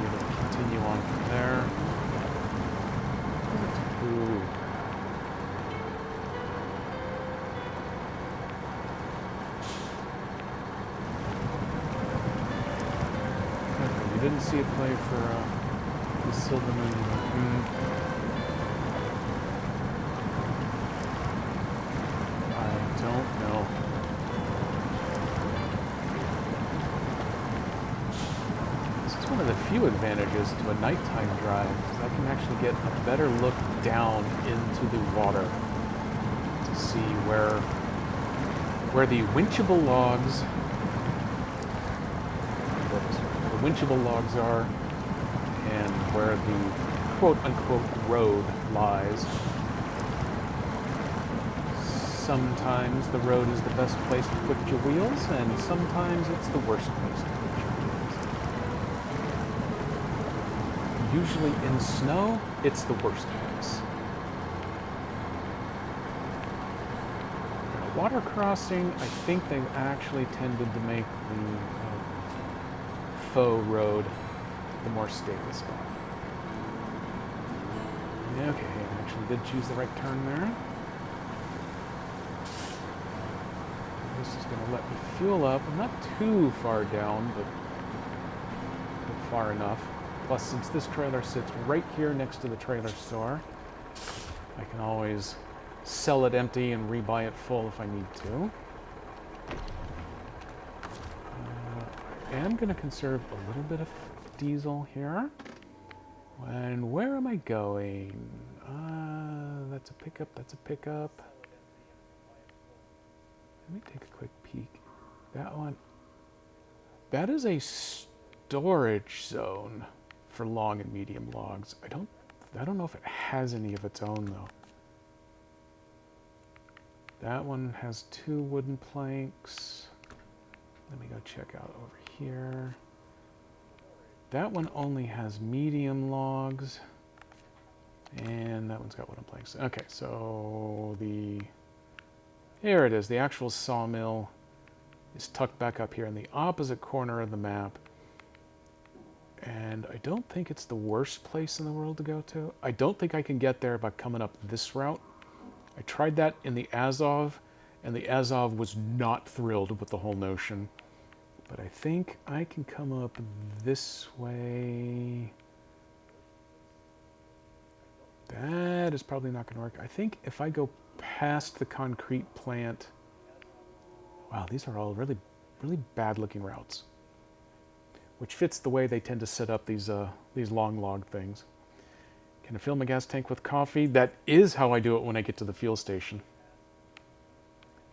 Speaker 1: able to continue on from there. Ooh. Okay, you didn't see it play for the Silverman. I don't know. One of the few advantages to a nighttime drive is I can actually get a better look down into the water to see where the winchable logs are and where the quote-unquote road lies. Sometimes the road is the best place to put your wheels, and sometimes it's the worst place to put your wheels. Usually in snow, it's the worst place. Water crossing, I think they've actually tended to make the faux road the more stable spot. Okay, I actually did choose the right turn there. This is going to let me fuel up. I'm not too far down, but far enough. Plus, since this trailer sits right here next to the trailer store, I can always sell it empty and rebuy it full if I need to. I am going to conserve a little bit of diesel here. And where am I going? That's a pickup, that's a pickup. Let me take a quick peek. That one. That is a storage zone for long and medium logs. I don't know if it has any of its own though. That one has 2 wooden planks. Let me go check out over here. That one only has medium logs. And that one's got wooden planks. Okay, so here it is. The actual sawmill is tucked back up here in the opposite corner of the map. And I don't think it's the worst place in the world to go to. I don't think I can get there by coming up this route. I tried that in the Azov, and the Azov was not thrilled with the whole notion. But I think I can come up this way. That is probably not going to work. I think if I go past the concrete plant... Wow, these are all really really bad-looking routes, which fits the way they tend to set up these long log things. Can I fill my gas tank with coffee? That is how I do it when I get to the fuel station.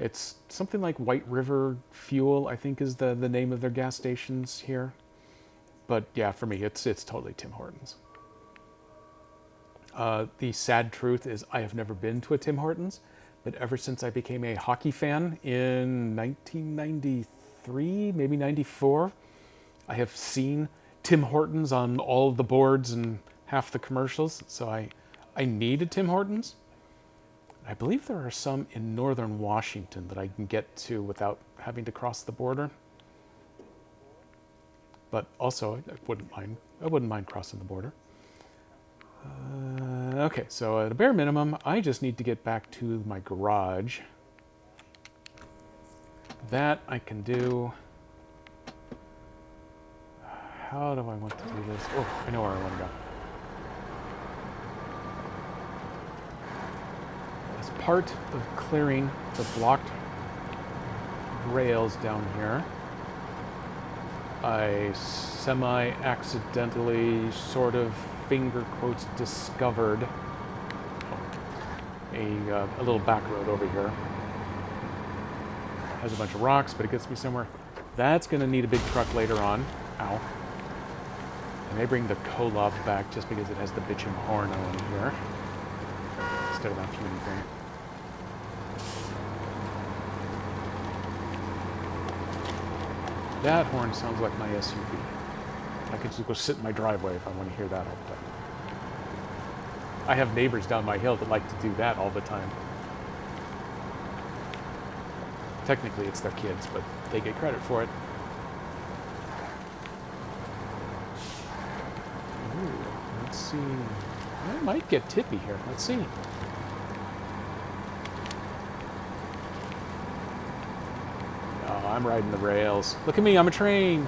Speaker 1: It's something like White River Fuel, I think is the name of their gas stations here. But yeah, for me, it's totally Tim Hortons. The sad truth is I have never been to a Tim Hortons, but ever since I became a hockey fan in 1993, maybe 94, I have seen Tim Hortons on all of the boards and half the commercials, so I need a Tim Hortons. I believe there are some in northern Washington that I can get to without having to cross the border. But also, I wouldn't mind crossing the border. Okay, so at a bare minimum, I just need to get back to my garage. That I can do. How do I want to do this? Oh, I know where I want to go. As part of clearing the blocked rails down here, I semi-accidentally, sort of, finger quotes, discovered a little back road over here. Has a bunch of rocks, but it gets me somewhere. That's going to need a big truck later on. Ow. I may bring the Kolob back just because it has the bitchin' horn on here, instead of that puny thing. That horn sounds like my SUV. I could just go sit in my driveway if I want to hear that all the time. I have neighbors down my hill that like to do that all the time. Technically, it's their kids, but they get credit for it. Ooh, let's see. I might get tippy here. Let's see. Oh, I'm riding the rails. Look at me, I'm a train.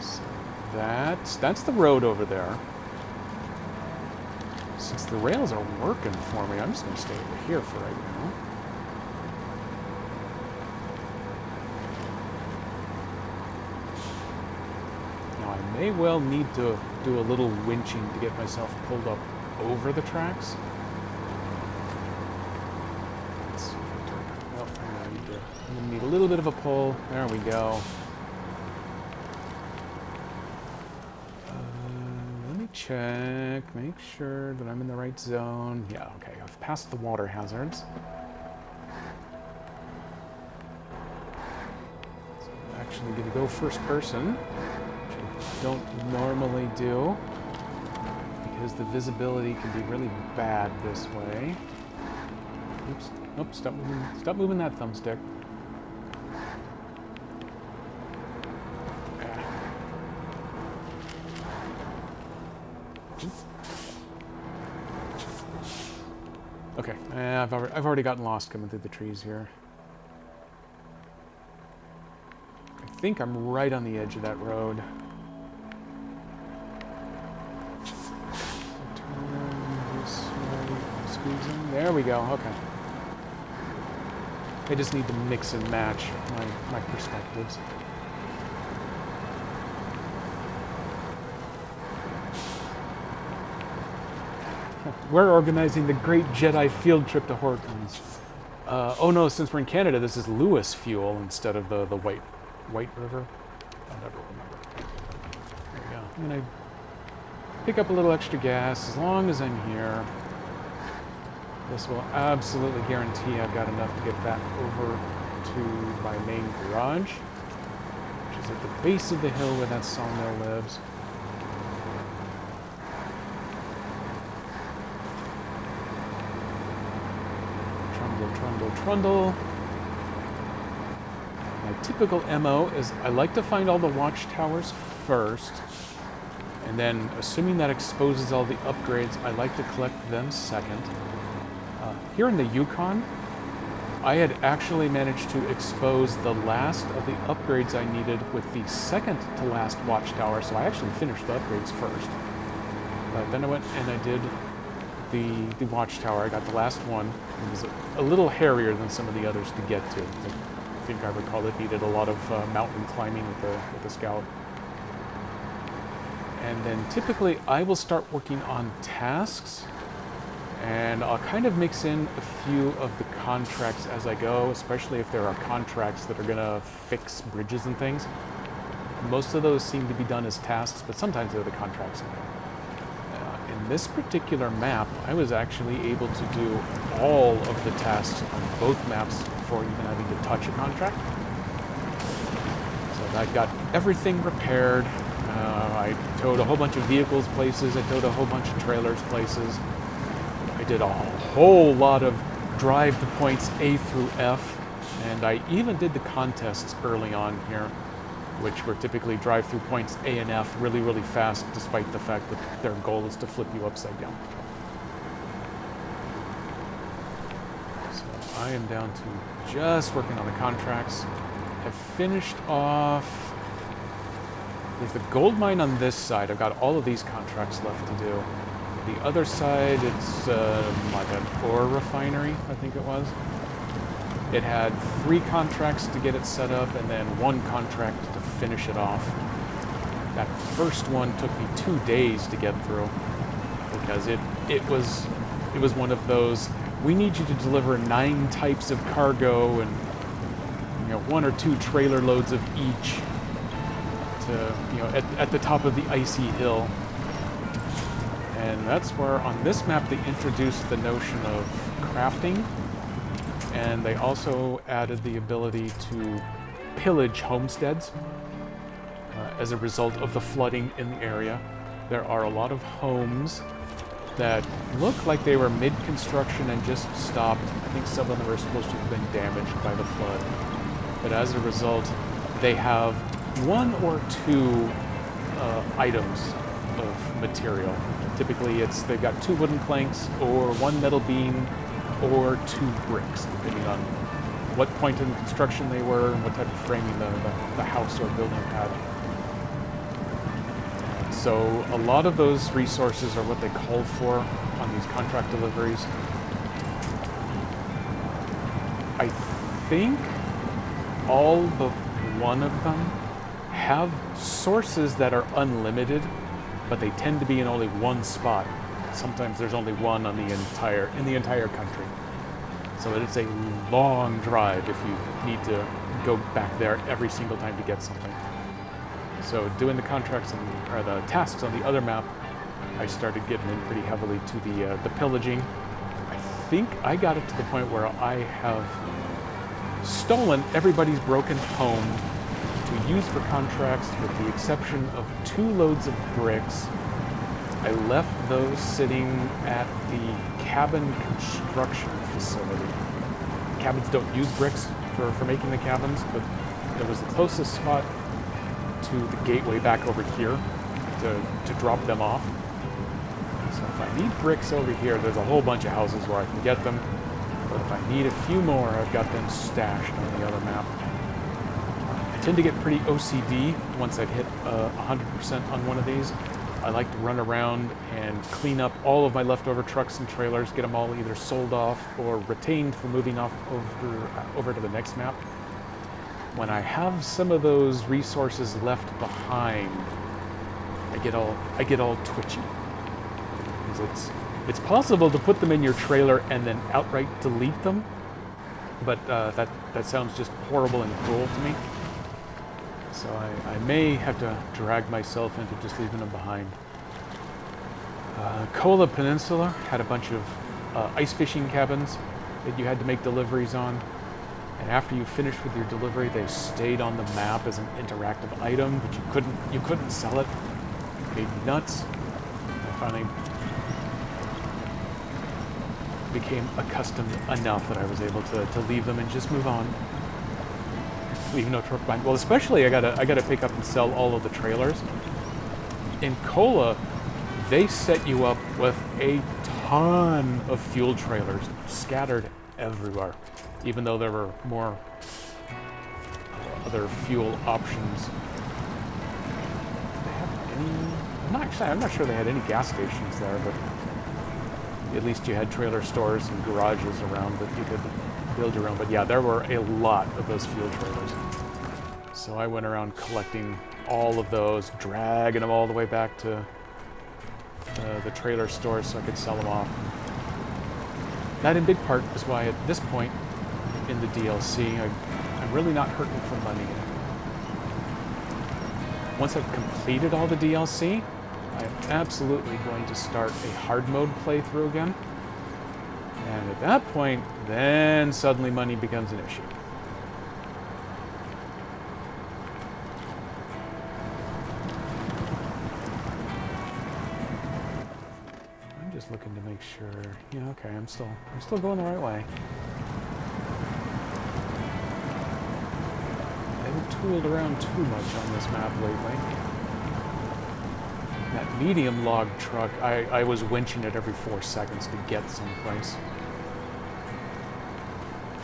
Speaker 1: So that's the road over there. Since the rails are working for me, I'm just going to stay over here for right now. Now I may well need to do a little winching to get myself pulled up over the tracks. Let's see if I turn. Oh, I'm going to need a little bit of a pull. There we go. Let me check, make sure that I'm in the right zone. Yeah, okay, I've passed the water hazards. So I'm actually going to go first person, which I don't normally do, because the visibility can be really bad this way. Oops, nope, stop moving that thumbstick. Okay, I've already gotten lost coming through the trees here. I think I'm right on the edge of that road. Turn this way, squeeze in. There we go, okay. I just need to mix and match my perspectives. We're organizing the Great Jedi Field Trip to Hortons. Oh no, since we're in Canada, this is Lewis Fuel instead of the White River. I'll never remember. There we go. I'm gonna pick up a little extra gas as long as I'm here. This will absolutely guarantee I've got enough to get back over to my main garage, which is at the base of the hill where that sawmill lives. Trundle. My typical MO is I like to find all the watchtowers first, and then assuming that exposes all the upgrades, I like to collect them second. Here in the Yukon, I had actually managed to expose the last of the upgrades I needed with the second to last watchtower, so I actually finished the upgrades first. But then I went and I did the watchtower. I got the last one. It was a little hairier than some of the others to get to. I think I recall it needed a lot of mountain climbing with the Scout. And then typically I will start working on tasks, and I'll kind of mix in a few of the contracts as I go, especially if there are contracts that are going to fix bridges and things. Most of those seem to be done as tasks, but sometimes they're the contracts. In this particular map, I was actually able to do all of the tasks on both maps before even having to touch a contract. So I got everything repaired. I towed a whole bunch of vehicles places. I towed a whole bunch of trailers places. I did a whole lot of drive to points A through F, and I even did the contests early on here, which were typically drive through points A and F really, really fast, despite the fact that their goal is to flip you upside down. So I am down to just working on the contracts. I've finished off. There's the gold mine on this side. I've got all of these contracts left to do. The other side, it's like an ore refinery, I think it was. It had 3 contracts to get it set up, and then 1 contract to finish it off. That first one took me 2 days to get through, because it was one of those, we need you to deliver 9 types of cargo and 1 or 2 trailer loads of each to at the top of the icy hill. And that's where on this map they introduced the notion of crafting. And they also added the ability to pillage homesteads as a result of the flooding in the area. There are a lot of homes that look like they were mid-construction and just stopped. I think some of them are supposed to have been damaged by the flood. But as a result, they have 1 or 2 items of material. Typically they've got 2 wooden planks or 1 metal beam or 2 bricks, depending on what point in construction they were and what type of framing the house or building had. So a lot of those resources are what they call for on these contract deliveries. I think all but 1 of them have sources that are unlimited, but they tend to be in only 1 spot. Sometimes there's only 1 on in the entire country. So it's a long drive if you need to go back there every single time to get something. So doing the contracts or the tasks on the other map, I started getting in pretty heavily to the pillaging. I think I got it to the point where I have stolen everybody's broken home to use for contracts, with the exception of 2 loads of bricks. I left those sitting at the cabin construction facility. Cabins don't use bricks for making the cabins, but it was the closest spot to the gateway back over here to drop them off. So if I need bricks over here, there's a whole bunch of houses where I can get them. But if I need a few more, I've got them stashed on the other map. I tend to get pretty OCD once I've hit 100% on one of these. I like to run around and clean up all of my leftover trucks and trailers, get them all either sold off or retained for moving off over to the next map. When I have some of those resources left behind, I get all twitchy. It's possible to put them in your trailer and then outright delete them, but that sounds just horrible and cruel to me. So I may have to drag myself into just leaving them behind. Kola Peninsula had a bunch of ice fishing cabins that you had to make deliveries on. And after you finished with your delivery, they stayed on the map as an interactive item, but you couldn't sell it. It made me nuts. I finally became accustomed enough that I was able to leave them and just move on. Leave no truck behind. Well, especially I gotta pick up and sell all of the trailers. In Kola, they set you up with a ton of fuel trailers scattered everywhere, even though there were more other fuel options. Did they have any? I'm not sure they had any gas stations there, but at least you had trailer stores and garages around that you could build your own. But yeah, there were a lot of those fuel trailers. So I went around collecting all of those, dragging them all the way back to the trailer store so I could sell them off. That in big part is why at this point in the DLC, I'm really not hurting for money. Once I've completed all the DLC, I'm absolutely going to start a hard mode playthrough again. And at that point, then suddenly money becomes an issue. I'm just looking to make sure. Yeah, okay, I'm still going the right way. I haven't tooled around too much on this map lately. That medium log truck, I was winching it every 4 seconds to get someplace.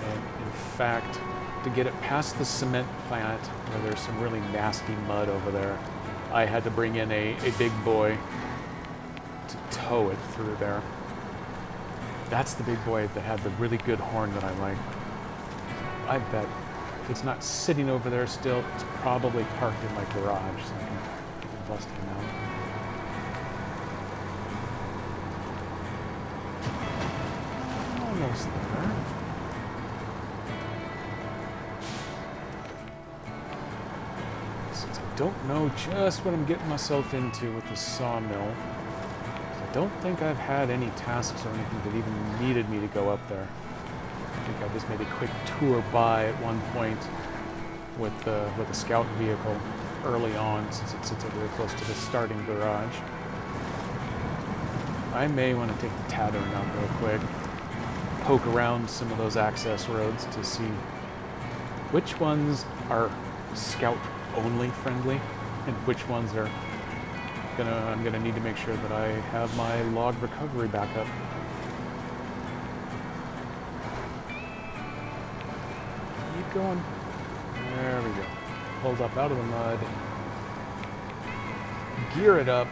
Speaker 1: And in fact, to get it past the cement plant, where there's some really nasty mud over there, I had to bring in a big boy to tow it through there. That's the big boy that had the really good horn that I like. I bet if it's not sitting over there still, it's probably parked in my garage, so I can bust him out. Almost there. Since I don't know just what I'm getting myself into with the sawmill, I don't think I've had any tasks or anything that even needed me to go up there. I think I just made a quick tour by at one point with a scout vehicle early on, since it sits over there close to the starting garage. I may want to take the Tadern out real quick, poke around some of those access roads to see which ones are scout only friendly and which ones are I'm gonna need to make sure that I have my log recovery backup. Keep going. There we go. Pulled up out of the mud. Gear it up.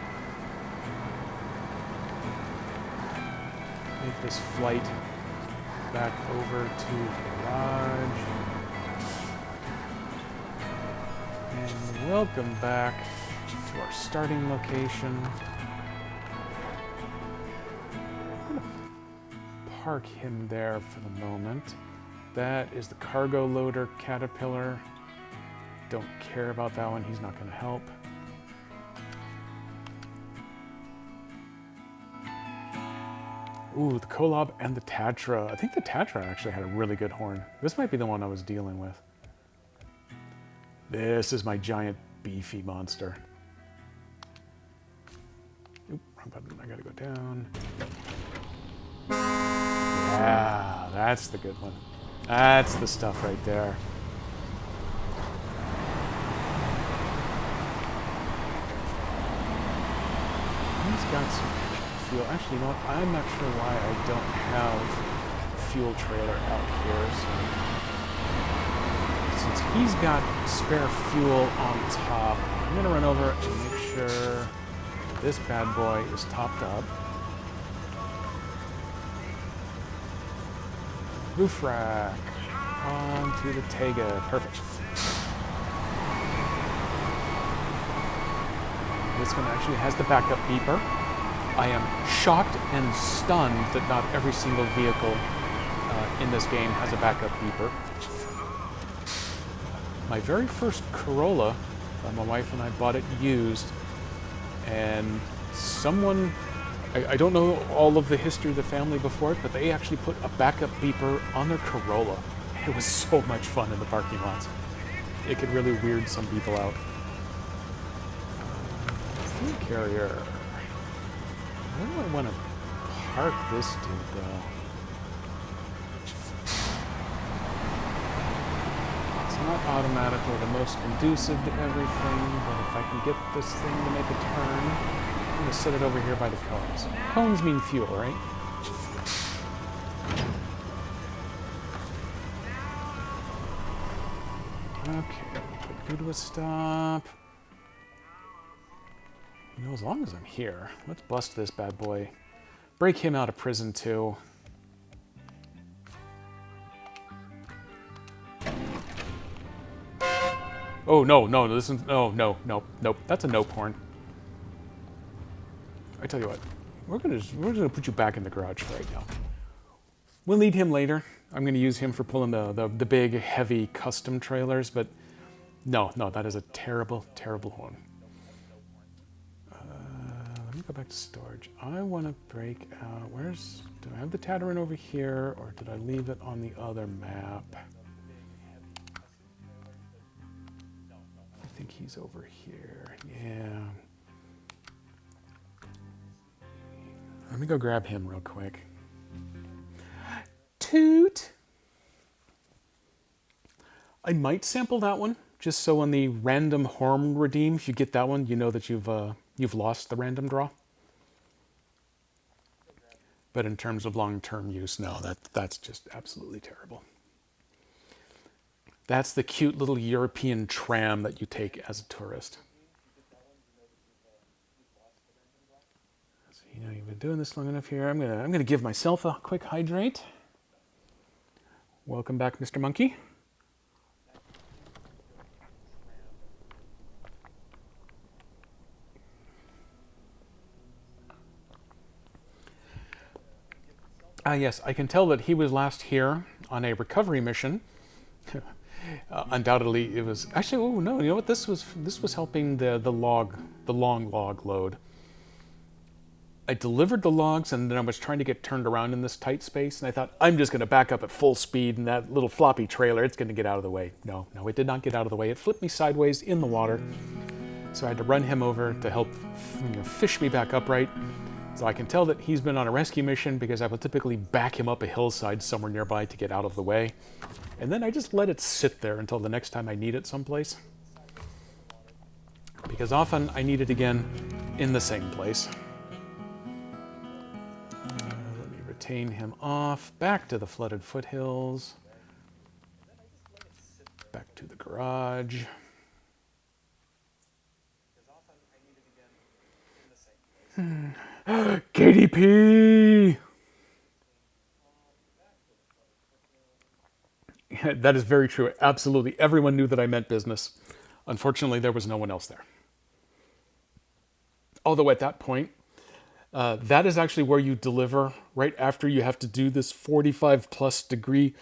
Speaker 1: Make this flight back over to the garage. And welcome back to our starting location. I'm going to park him there for the moment. That is the cargo loader Caterpillar. Don't care about that one, he's not going to help. Ooh, the Kolob and the Tatra. I think the Tatra actually had a really good horn. This might be the one I was dealing with. This is my giant beefy monster. Oop, wrong button, I gotta go down. Yeah, that's the good one. That's the stuff right there. He's got some fuel. Actually, you know what? I'm not sure why I don't have a fuel trailer out here. So, since he's got spare fuel on top, I'm going to run over and make sure this bad boy is topped up. Roof rack onto the Tega. Perfect. This one actually has the backup beeper. I am shocked and stunned that not every single vehicle in this game has a backup beeper. My very first Corolla, my wife and I bought it used, and someone, I don't know all of the history of the family before it, but they actually put a backup beeper on their Corolla. It was so much fun in the parking lots. It could really weird some people out. Fuel carrier. Where do I want to park this dude, though? It's not automatically the most conducive to everything, but if I can get this thing to make a turn, I'm going to set it over here by the cones. Cones mean fuel, right? Okay, put you to a stop. You know, as long as I'm here, let's bust this bad boy break him out of prison too. Oh, no, no, this is, no, no, no, nope, that's a no porn. I tell you what, we're gonna put you back in the garage for right now. We'll need him later. I'm gonna use him for pulling the big, heavy custom trailers, but no, that is a terrible, terrible one. Let me go back to storage. I want to break out, do I have the Tataran over here, or did I leave it on the other map? I think he's over here, yeah. Let me go grab him real quick. Toot! I might sample that one, just so on the random harm redeem, if you get that one, you know that you've lost the random draw. But in terms of long-term use, no, that's just absolutely terrible. That's the cute little European tram that you take as a tourist. So, you know, you've been doing this long enough here. I'm gonna give myself a quick hydrate. Welcome back, Mr. Monkey. Yes, I can tell that he was last here on a recovery mission. Undoubtedly, it was actually. Oh no! You know what? This was helping the long log load. I delivered the logs, and then I was trying to get turned around in this tight space, and I thought I'm just going to back up at full speed, and that little floppy trailer, it's going to get out of the way. No, it did not get out of the way. It flipped me sideways in the water, so I had to run him over to help fish me back upright. So I can tell that he's been on a rescue mission because I will typically back him up a hillside somewhere nearby to get out of the way. And then I just let it sit there until the next time I need it someplace. Because often I need it again in the same place. Let me retain him off. Back to the flooded foothills. Back to the garage. KDP! That is very true. Absolutely. Everyone knew that I meant business. Unfortunately, there was no one else there. Although at that point, that is actually where you deliver right after you have to do this 45 plus degree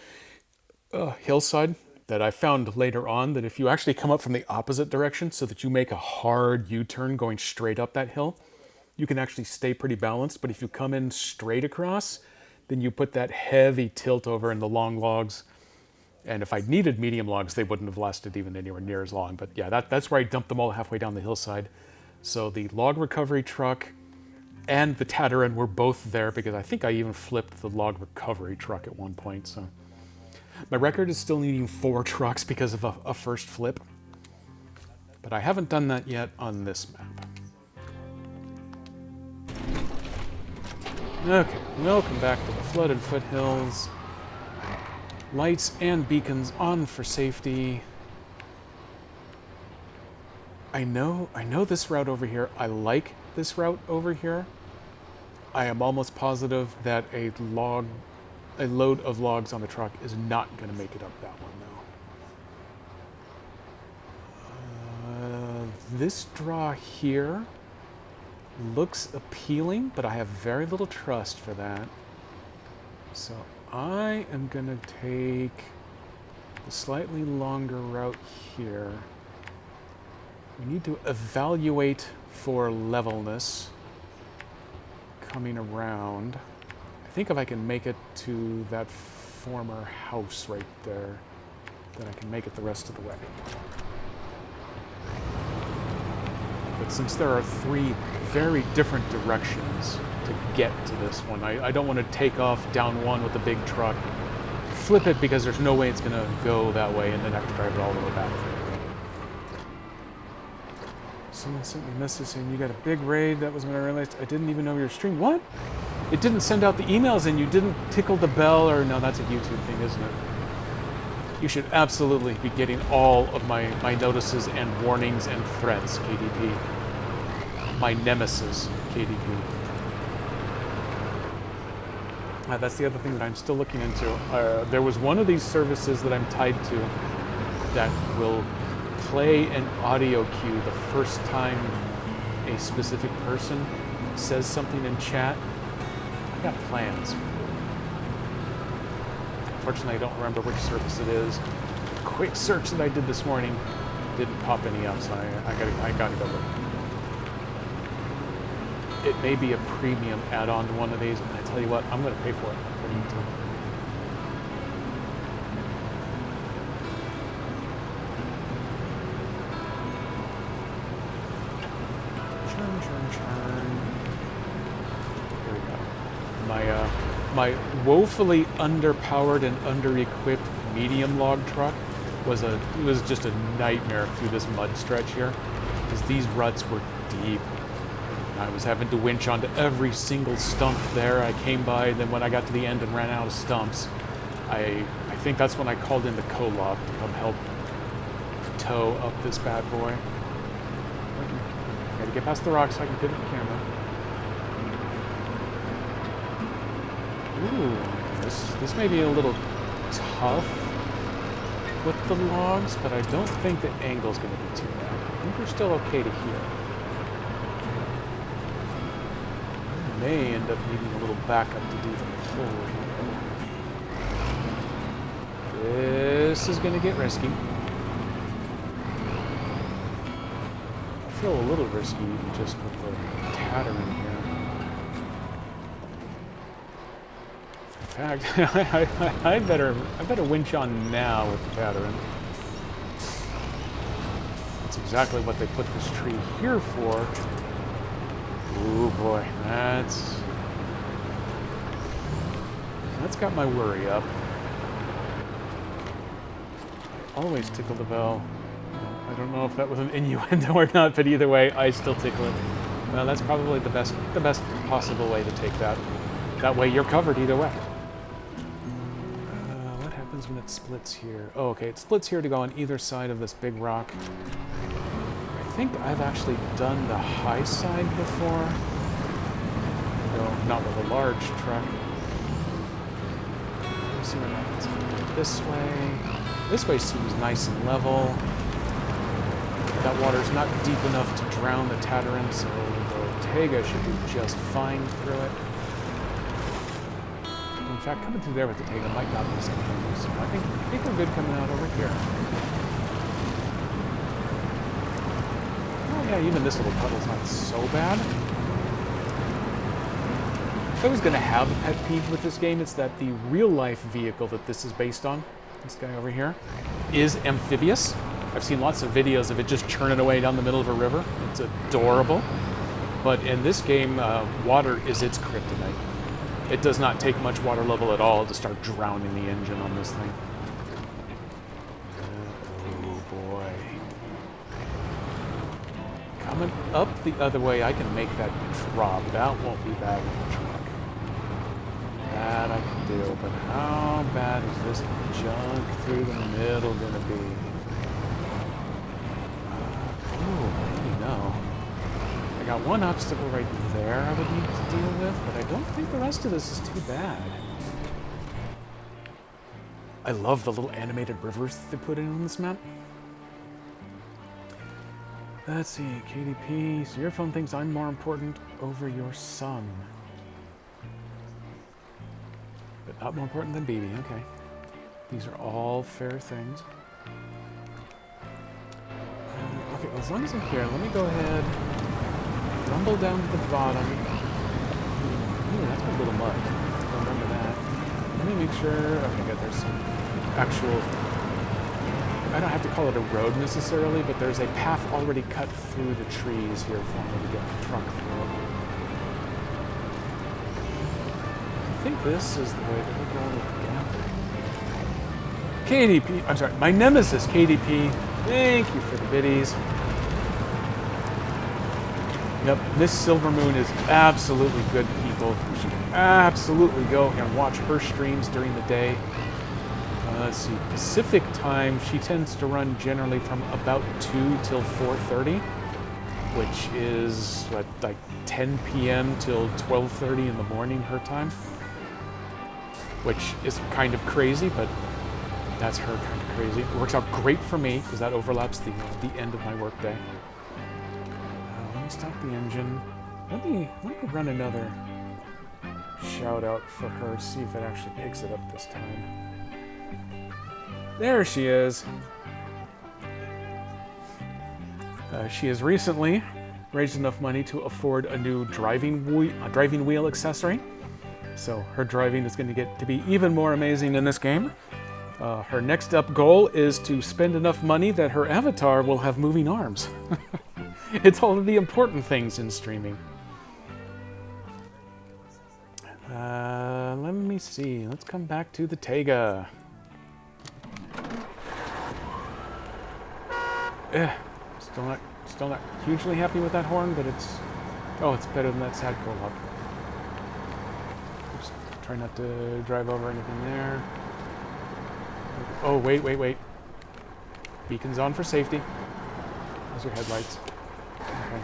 Speaker 1: hillside that I found later on that if you actually come up from the opposite direction so that you make a hard U-turn going straight up that hill, you can actually stay pretty balanced. But if you come in straight across, then you put that heavy tilt over in the long logs. And if I needed medium logs, they wouldn't have lasted even anywhere near as long. But yeah, that's where I dumped them all halfway down the hillside. So the log recovery truck and the Tataran were both there because I think I even flipped the log recovery truck at one point. So my record is still needing 4 trucks because of a first flip. But I haven't done that yet on this map. Okay, welcome back to the flooded foothills. Lights and beacons on for safety. I know this route over here. I like this route over here. I am almost positive that a load of logs on the truck is not going to make it up that one, though. This draw here looks appealing, but I have very little trust for that. So I am going to take the slightly longer route here. We need to evaluate for levelness coming around. I think if I can make it to that former house right there, then I can make it the rest of the way. But since there are 3 very different directions to get to this one, I don't want to take off down one with a big truck, flip it because there's no way it's going to go that way, and then have to drive it all the way back. Someone sent me a message saying you got a big raid. That was when I realized I didn't even know you were streaming. What? It didn't send out the emails and you didn't tickle the bell, or no, that's a YouTube thing, isn't it? You should absolutely be getting all of my notices and warnings and threats, KDP. My nemesis, KDP. That's the other thing that I'm still looking into. There was one of these services that I'm tied to that will play an audio cue the first time a specific person says something in chat. I got plans. Unfortunately, I don't remember which service it is. Quick search that I did this morning didn't pop any up, so I gotta go look. It may be a premium add-on to one of these, and I tell you what, I'm gonna pay for it if I need to. Churn. Here we go. My woefully underpowered and under-equipped medium log truck was just a nightmare through this mud stretch here, because these ruts were deep. I was having to winch onto every single stump there I came by, and then when I got to the end and ran out of stumps, I think that's when I called in the co-log to come help tow up this bad boy. Gotta get past the rocks so I can pivot the camera. Ooh, this may be a little tough with the logs, but I don't think the angle's going to be too bad. I think we're still okay to here. I may end up needing a little backup to do the pull here. This is going to get risky. I feel a little risky even just with the tatter in here. In fact, I better winch on now with the Tatarin. That's exactly what they put this tree here for. Ooh boy, that's got my worry up. I always tickle the bell. I don't know if that was an innuendo or not, but either way, I still tickle it. Well, that's probably the best possible way to take that. That way, you're covered either way. When it splits here. Oh, okay, it splits here to go on either side of this big rock. I think I've actually done the high side before. No, not with a large truck. Let's see what happens. This way. This way seems nice and level. That water's not deep enough to drown the Tatarin, so the Tega should do just fine through it. In fact, coming through there with the Tega might not be something. So I think we're good coming out over here. Oh yeah, even this little puddle's not so bad. If I was going to have a pet peeve with this game, it's that the real-life vehicle that this is based on, this guy over here, is amphibious. I've seen lots of videos of it just churning away down the middle of a river. It's adorable. But in this game, water is its kryptonite. It does not take much water level at all to start drowning the engine on this thing. Oh boy. Coming up the other way, I can make that drop. That won't be bad with the truck. That I can do, but how bad is this junk through the middle gonna be? I got one obstacle right there I would need to deal with, but I don't think the rest of this is too bad. I love the little animated rivers that they put in on this map. Let's see, KDP, so your phone thinks I'm more important over your son. But not more important than BB, okay. These are all fair things. Okay, well, as long as I'm here, let me go ahead. Rumble down to the bottom. Ooh, that's a little mud. Don't remember that. Let me make sure. Okay, good. There's some actual. I don't have to call it a road necessarily, but there's a path already cut through the trees here for me to get the truck through. I think this is the way that we're going with the gap. KDP. I'm sorry, my nemesis, KDP. Thank you for the biddies. Yep, Miss Silver Moon is absolutely good people. You should absolutely go and watch her streams during the day. Let's see, Pacific time, she tends to run generally from about 2 till 4:30, which is what, like 10 p.m. till 12:30 in the morning her time. which is kind of crazy, but that's her kind of crazy. It works out great for me because that overlaps the end of my workday. Let me stop the engine. Let me run another shout out for her, see if it actually picks it up this time. There she is. She has recently raised enough money to afford a new driving wheel accessory. So her driving is going to get to be even more amazing in this game. Her next up goal is to spend enough money that her avatar will have moving arms. It's all of the important things in streaming. Let me see. Let's come back to the Taiga. Still not hugely happy with that horn, but it's better than that Sadco up. Just try not to drive over anything there. Oh, wait. Beacon's on for safety. Those are headlights. Okay.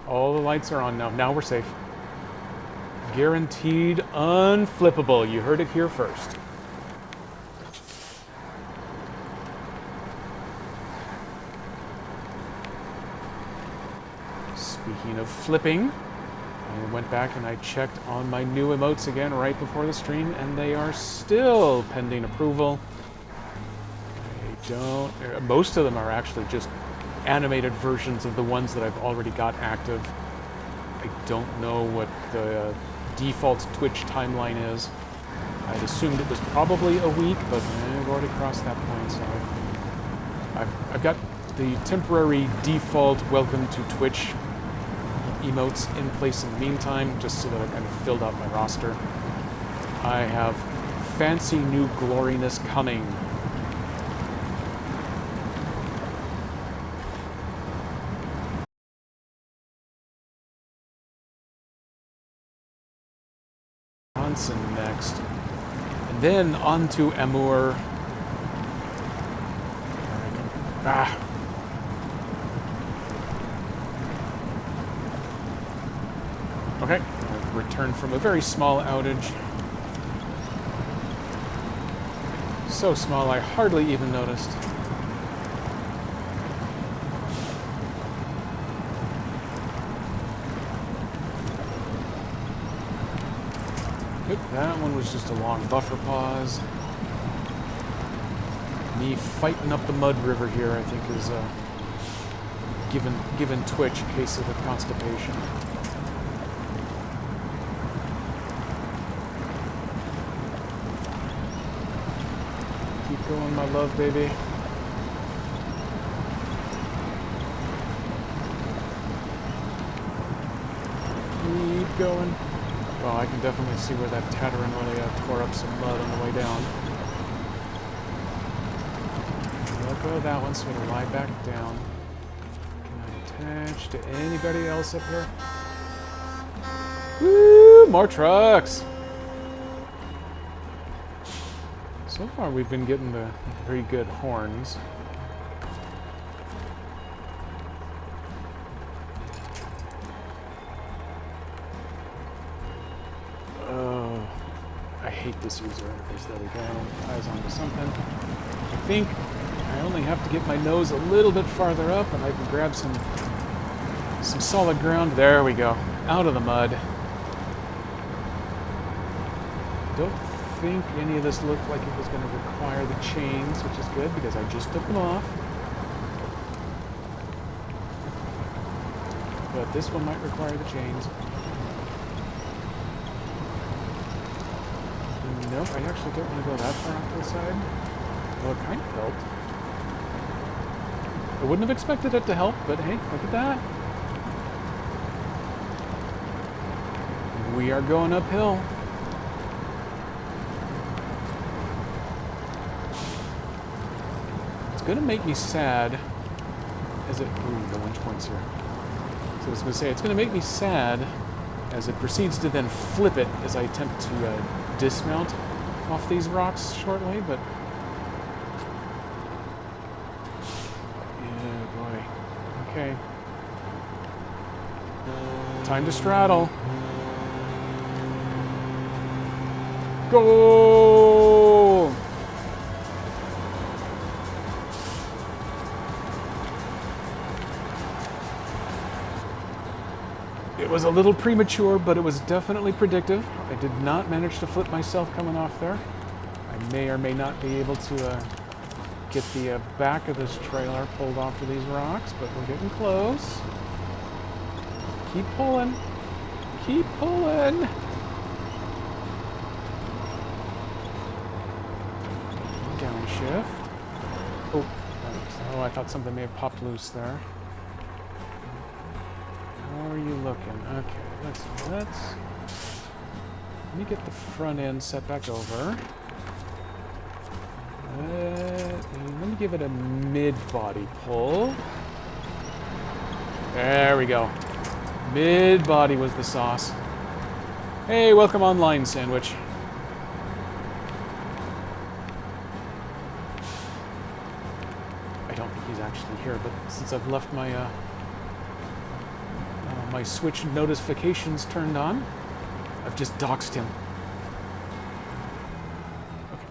Speaker 1: All the lights are on now. Now we're safe. Guaranteed unflippable. You heard it here first. Speaking of flipping, I went back and I checked on my new emotes again right before the stream, and they are still pending approval. Most of them are actually just animated versions of the ones that I've already got active. I don't know what the default Twitch timeline is. I'd assumed it was probably a week, but I've already crossed that point, so I've got the temporary default welcome to Twitch emotes in place in the meantime, just so that I kind of filled out my roster. I have fancy new gloriness coming. Next, and then on to Amur. Okay, I've returned from a very small outage. So small I hardly even noticed. Yep, that one was just a long buffer pause. Me fighting up the mud river here, I think, is given Twitch a case of the constipation. Keep going, my love, baby. Keep going. Well, I can definitely see where that Tataran really tore up some mud on the way down. Let go of that one, so I'm going to lie back down. Can I attach to anybody else up here? Woo! More trucks! So far, we've been getting the pretty good horns. I hate this user interface. There we go. Ties onto something. I think I only have to get my nose a little bit farther up and I can grab some solid ground. There we go. Out of the mud. Don't think any of this looked like it was going to require the chains, which is good because I just took them off. But this one might require the chains. Nope, I actually don't want to go that far off to the side. Well, it kind of helped. I wouldn't have expected it to help, but hey, look at that. We are going uphill. It's going to make me sad as it... Ooh, the winch points here. So I was going to say, it's going to make me sad as it proceeds to then flip it as I attempt to dismount off these rocks shortly, but... Yeah, boy. Okay. Time to straddle. Go! It was a little premature, but it was definitely predictive. I did not manage to flip myself coming off there. I may or may not be able to get the back of this trailer pulled off of these rocks, but we're getting close. Keep pulling. Keep pulling. Downshift. Oh, I thought something may have popped loose there. How are you looking? Okay, let me get the front end set back over. Let me give it a mid-body pull. There we go. Mid-body was the sauce. Hey, welcome online, Sandwich. I don't think he's actually here, but since I've left my my Switch notifications turned on, I've just doxed him. Okay,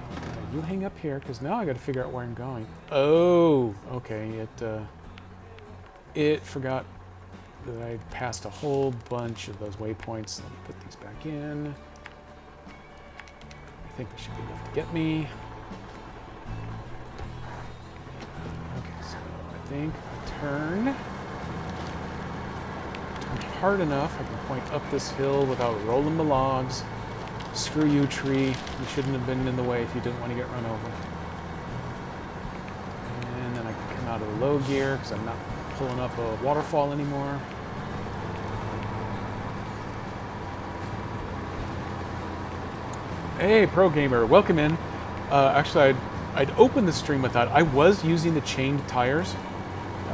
Speaker 1: you hang up here, because now I got to figure out where I'm going. Oh, okay, it forgot that I passed a whole bunch of those waypoints. Let me put these back in. I think this should be enough to get me. Okay, so I think I turn hard enough, I can point up this hill without rolling the logs. Screw you, tree. You shouldn't have been in the way if you didn't want to get run over. And then I can come out of the low gear because I'm not pulling up a waterfall anymore. Hey, Pro Gamer, welcome in. Actually, I'd opened the stream with that. I was using the chained tires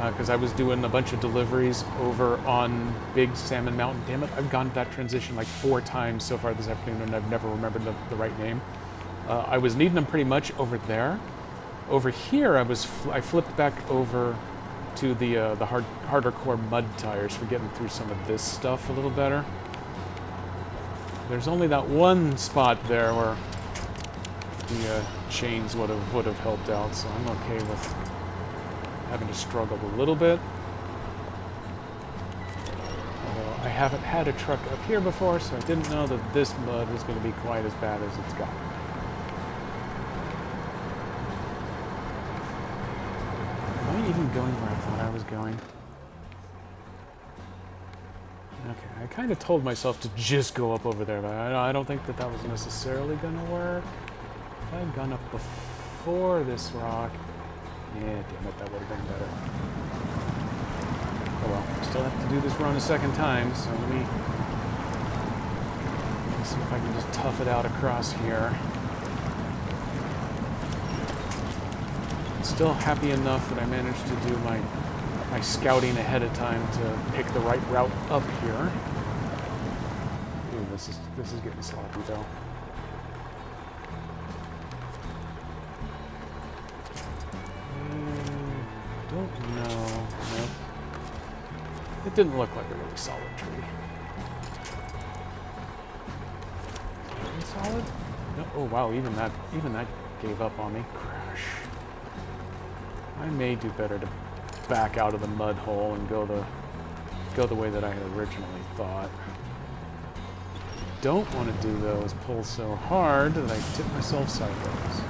Speaker 1: because I was doing a bunch of deliveries over on Big Salmon Mountain. Damn it, I've gone to that transition like 4 times so far this afternoon, and I've never remembered the right name. I was needing them pretty much over there. Over here, I flipped back over to the harder core mud tires for getting through some of this stuff a little better. There's only that one spot there where the chains would have helped out, so I'm okay with having to struggle a little bit. Although I haven't had a truck up here before, so I didn't know that this mud was going to be quite as bad as it's gotten. Am I even going where I thought I was going? Okay, I kind of told myself to just go up over there, but I don't think that was necessarily going to work. If I had gone up before this rock, yeah, damn it, that would have been better. Oh well, I still have to do this run a second time, so let me see if I can just tough it out across here. I'm still happy enough that I managed to do my scouting ahead of time to pick the right route up here. Ooh, this is getting sloppy though. Don't know. Nope. It didn't look like a really solid tree. Solid? No, oh wow, even that gave up on me. Crash. I may do better to back out of the mud hole and go the way that I had originally thought. Don't want to do though is pull so hard that I tip myself sideways.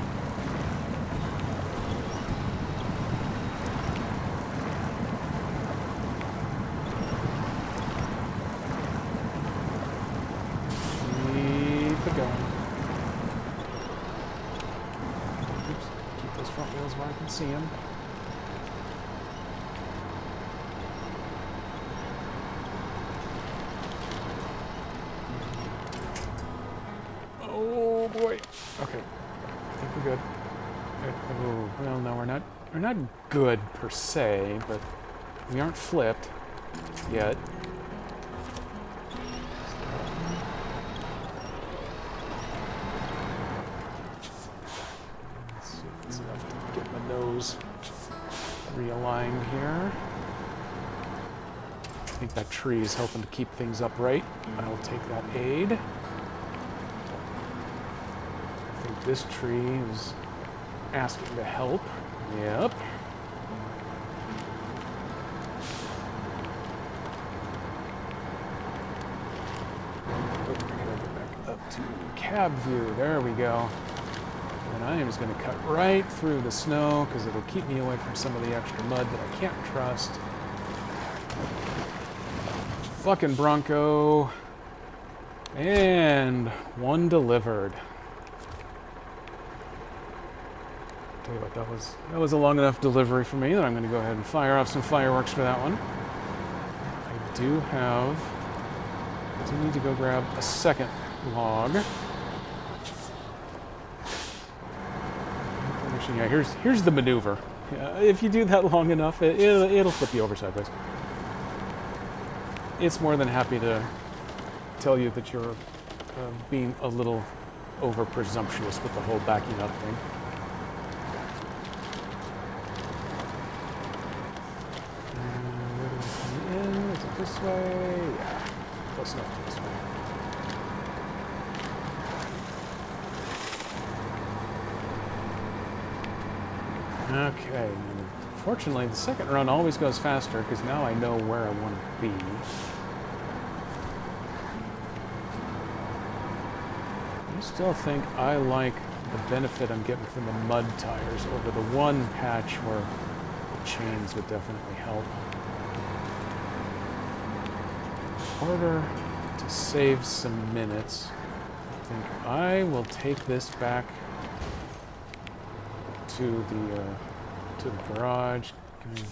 Speaker 1: Keep it going. Oops, keep those front wheels where I can see them. Oh boy. Okay. I think we're good. Oh, well, no, we're not good per se, but we aren't flipped yet. Let's see if it's enough to get my nose realigned here. I think that tree is helping to keep things upright. I'll take that aid. think this tree is asking to help. Yep. Oh, I gotta get back up to cab view. There we go. And I am just going to cut right through the snow because it'll keep me away from some of the extra mud that I can't trust. Fucking Bronco. And one delivered. Tell you what, that was a long enough delivery for me that I'm going to go ahead and fire off some fireworks for that one. I do need to go grab a second log. Yeah, here's the maneuver. If you do that long enough, it'll flip you over sideways. It's more than happy to tell you that you're being a little over presumptuous with the whole backing up thing. Where do I come in? Is it this way? Yeah, close enough to this way. Okay, and fortunately the second run always goes faster because now I know where I want to be. I still think I like the benefit I'm getting from the mud tires over the one patch where the chains would definitely help. In order to save some minutes, I think I will take this back to the garage. Can I get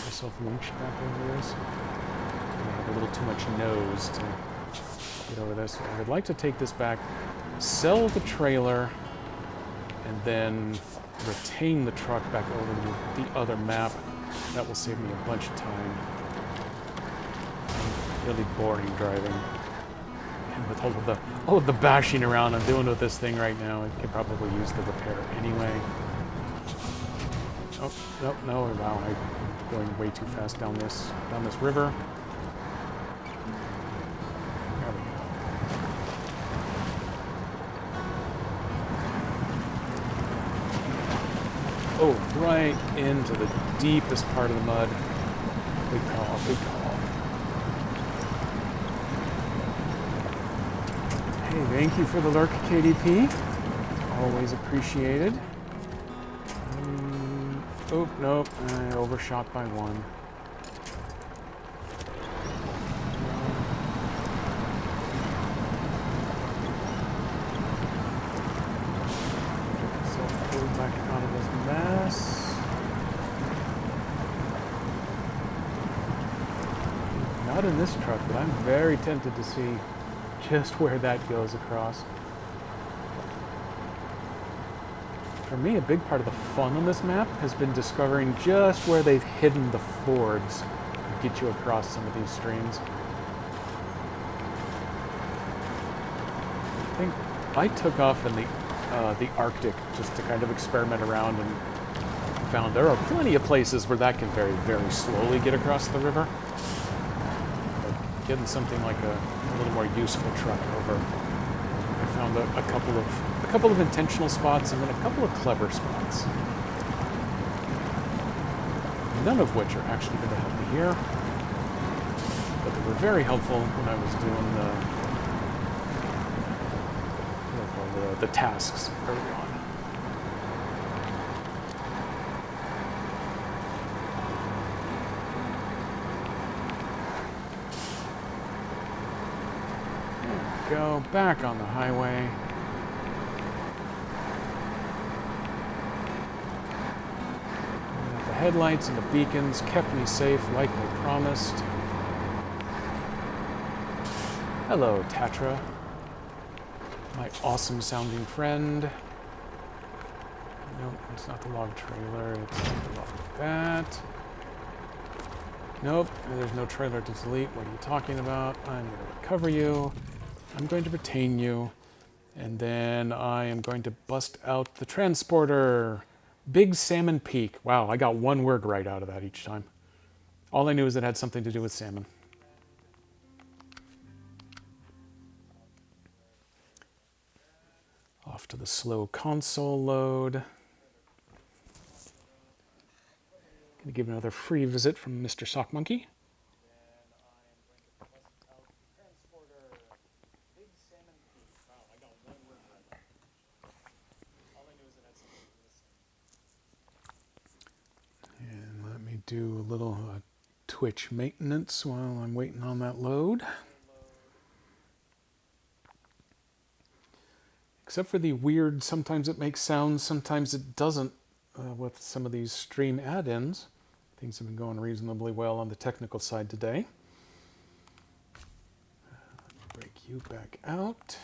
Speaker 1: myself launched back over this? I have a little too much nose to get over this. I would like to take this back, sell the trailer, and then retain the truck back over to the other map. That will save me a bunch of time. Really boring driving. And with all of the bashing around I'm doing with this thing right now, I could probably use the repair anyway. Oh, nope, no, wow, I'm going way too fast down this river. There we go. Oh, right into the deepest part of the mud. Good call, good call. Hey, thank you for the lurk, KDP. Always appreciated. Oh, nope, I overshot by one. Get myself pulled back out of this mess. Not in this truck, but I'm very tempted to see just where that goes across. For me, a big part of the fun on this map has been discovering just where they've hidden the fords to get you across some of these streams. I think I took off in the Arctic just to kind of experiment around and found there are plenty of places where that can very, very slowly get across the river. But getting something like a little more useful truck over, I found a couple of intentional spots and then a couple of clever spots. None of which are actually going to help me here, but they were very helpful when I was doing the tasks early on. There we go, back on the highway. The headlights and the beacons kept me safe like they promised. Hello, Tatra. My awesome sounding friend. Nope, it's not the log trailer, it's the log like that. Nope, there's no trailer to delete. What are you talking about? I'm going to recover you. I'm going to retain you. And then I am going to bust out the transporter. Big Salmon Peak. Wow, I got one word right out of that each time. All I knew is it had something to do with salmon. Off to the slow console load. Gonna give another free visit from Mr. Sock Monkey. And let me do a little Twitch maintenance while I'm waiting on that load. Except for the weird, sometimes it makes sounds, sometimes it doesn't with some of these stream add-ins. Things have been going reasonably well on the technical side today. Break you back out.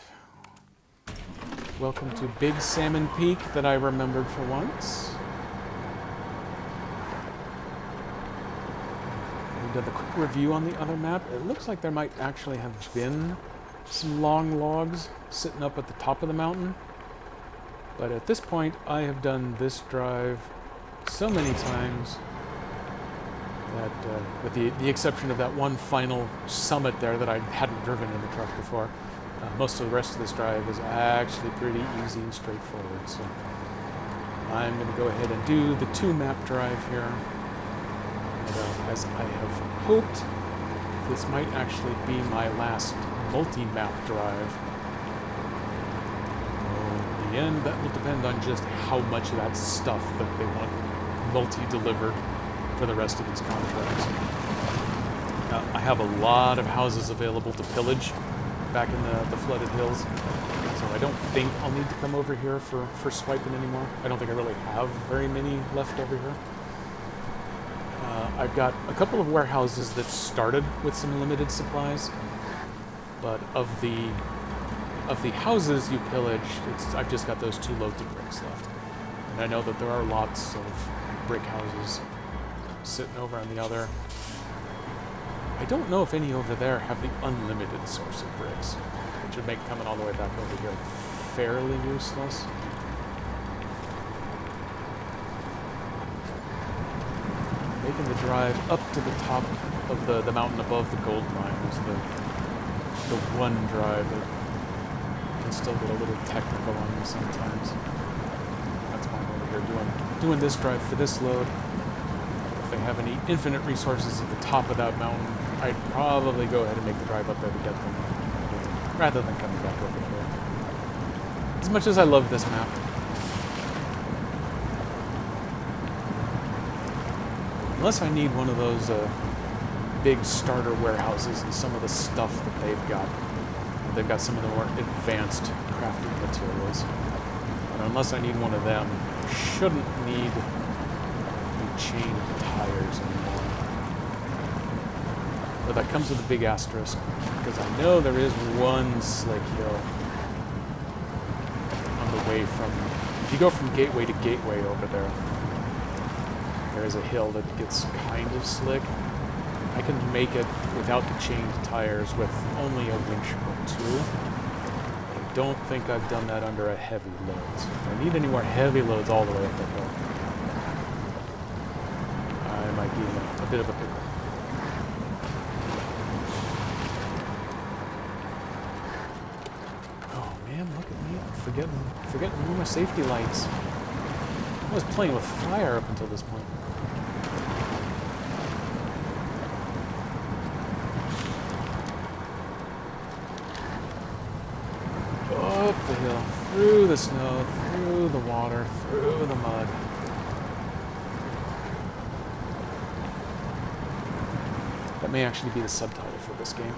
Speaker 1: Welcome to Big Salmon Peak that I remembered for once. We did the quick review on the other map. It looks like there might actually have been some long logs sitting up at the top of the mountain. But at this point, I have done this drive so many times that, with the exception of that one final summit there that I hadn't driven in the truck before, most of the rest of this drive is actually pretty easy and straightforward. So I'm going to go ahead and do the 2-map drive here. And, as I have hoped, this might actually be my last multi-map drive. In the end, that will depend on just how much of that stuff that they want multi-delivered for the rest of these contracts. I have a lot of houses available to pillage back in the flooded hills, so I don't think I'll need to come over here for swiping anymore. I don't think I really have very many left over here. I've got a couple of warehouses that started with some limited supplies, but of the houses you pillage, I've just got those 2 loads of bricks left. And I know that there are lots of brick houses sitting over on the other. I don't know if any over there have the unlimited source of bricks, which would make coming all the way back over here fairly useless. Making the drive up to the top of the mountain above the gold mine is the one drive that can still get a little technical on me sometimes. That's why I'm over here doing this drive for this load. If they have any infinite resources at the top of that mountain, I'd probably go ahead and make the drive up there to get them, rather than coming back over here. As much as I love this map, unless I need one of those big starter warehouses and some of the stuff that they've got. They've got some of the more advanced crafting materials. And unless I need one of them, I shouldn't need the chain tires anymore. But that comes with a big asterisk, because I know there is one slick hill on the way from... If you go from gateway to gateway over there, there is a hill that gets kind of slick. I can make it without the chained tires with only a winch or 2. I don't think I've done that under a heavy load. So if I need any more heavy loads all the way up the hill, I might be in a bit of a pickle. Oh man, look at me. I'm forgetting all my safety lights. I was playing with fire up until this point. Up the hill, through the snow, through the water, through the mud. That may actually be the subtitle for this game.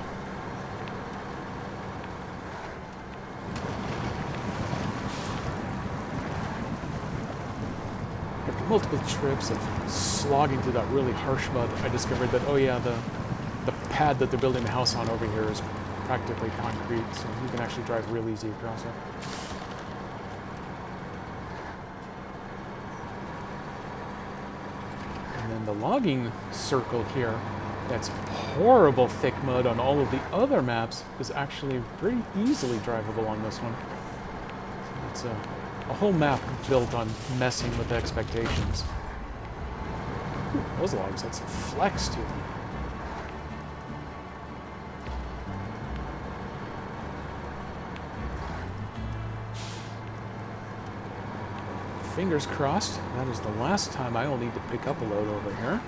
Speaker 1: After multiple trips of slogging through that really harsh mud, I discovered that, oh yeah, the pad that they're building the house on over here is practically concrete, so you can actually drive real easy across it. And then the logging circle here, that's horrible thick mud on all of the other maps, is actually pretty easily drivable on this one. So it's a whole map built on messing with expectations. Ooh, those logs had some flex to them. fingers crossed, that is the last time I will need to pick up a load over here.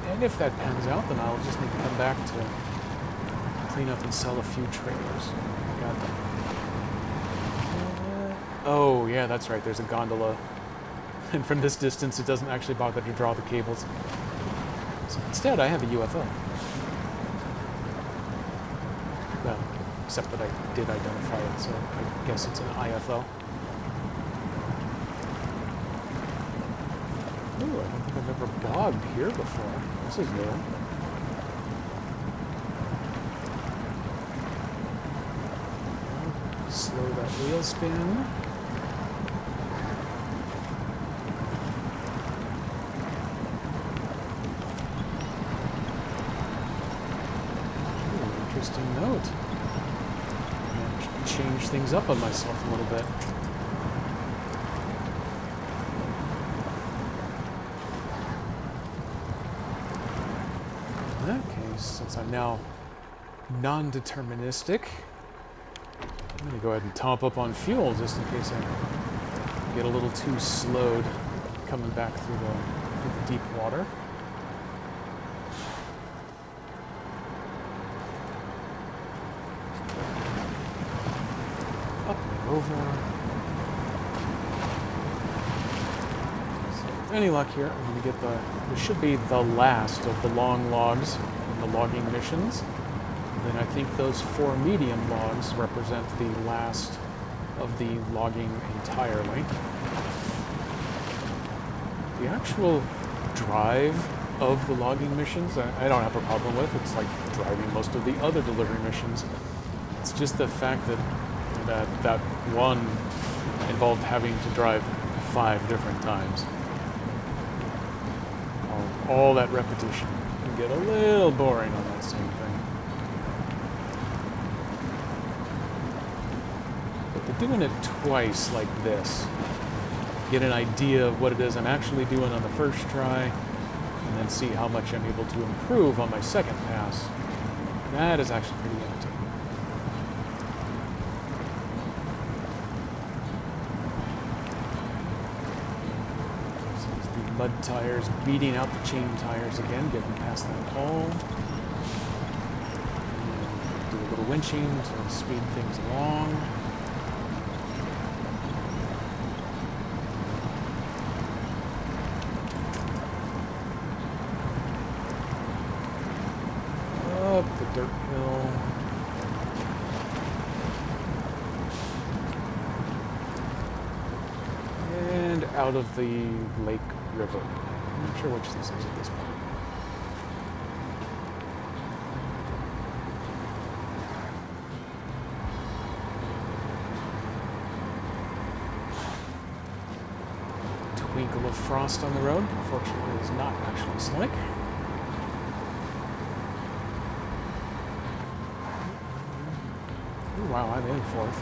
Speaker 1: And if that pans out, then I'll just need to come back to clean up and sell a few trailers. Got them. Oh, yeah, that's right. There's a gondola. And from this distance, it doesn't actually bother to draw the cables. So instead, I have a UFO. Well, except that I did identify it, so I guess it's an IFO. Ooh, I don't think I've ever bogged here before. This is new. Slow that wheel spin. Ooh, interesting note. Managed to change things up on myself a little bit. In that case, since I'm now non-deterministic, I'm going to go ahead and top up on fuel just in case I get a little too slowed coming back through the deep water. Up and over. So with any luck here, I'm going to get this should be the last of the long logs in the logging missions. Then I think those 4 medium logs represent the last of the logging entirely. The actual drive of the logging missions, I don't have a problem with. It's like driving most of the other delivery missions. It's just the fact that one involved having to drive 5 different times. All that repetition can get a little boring on that same thing. Doing it twice like this, get an idea of what it is I'm actually doing on the first try, and then see how much I'm able to improve on my second pass. That is actually pretty entertaining. This is the mud tires beating out the chain tires again, getting past that pole. And do a little winching to speed things along. The dirt hill. And out of the lake river. I'm not sure which this is at this point. Twinkle of frost on the road. Unfortunately, it is not actually slick. Wow, I'm in 4th.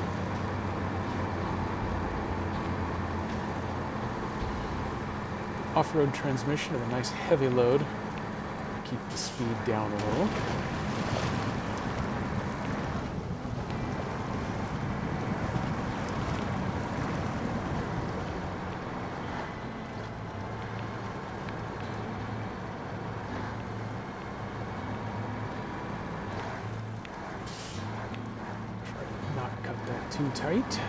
Speaker 1: Off-road transmission with a nice heavy load. Keep the speed down a little. Too tight.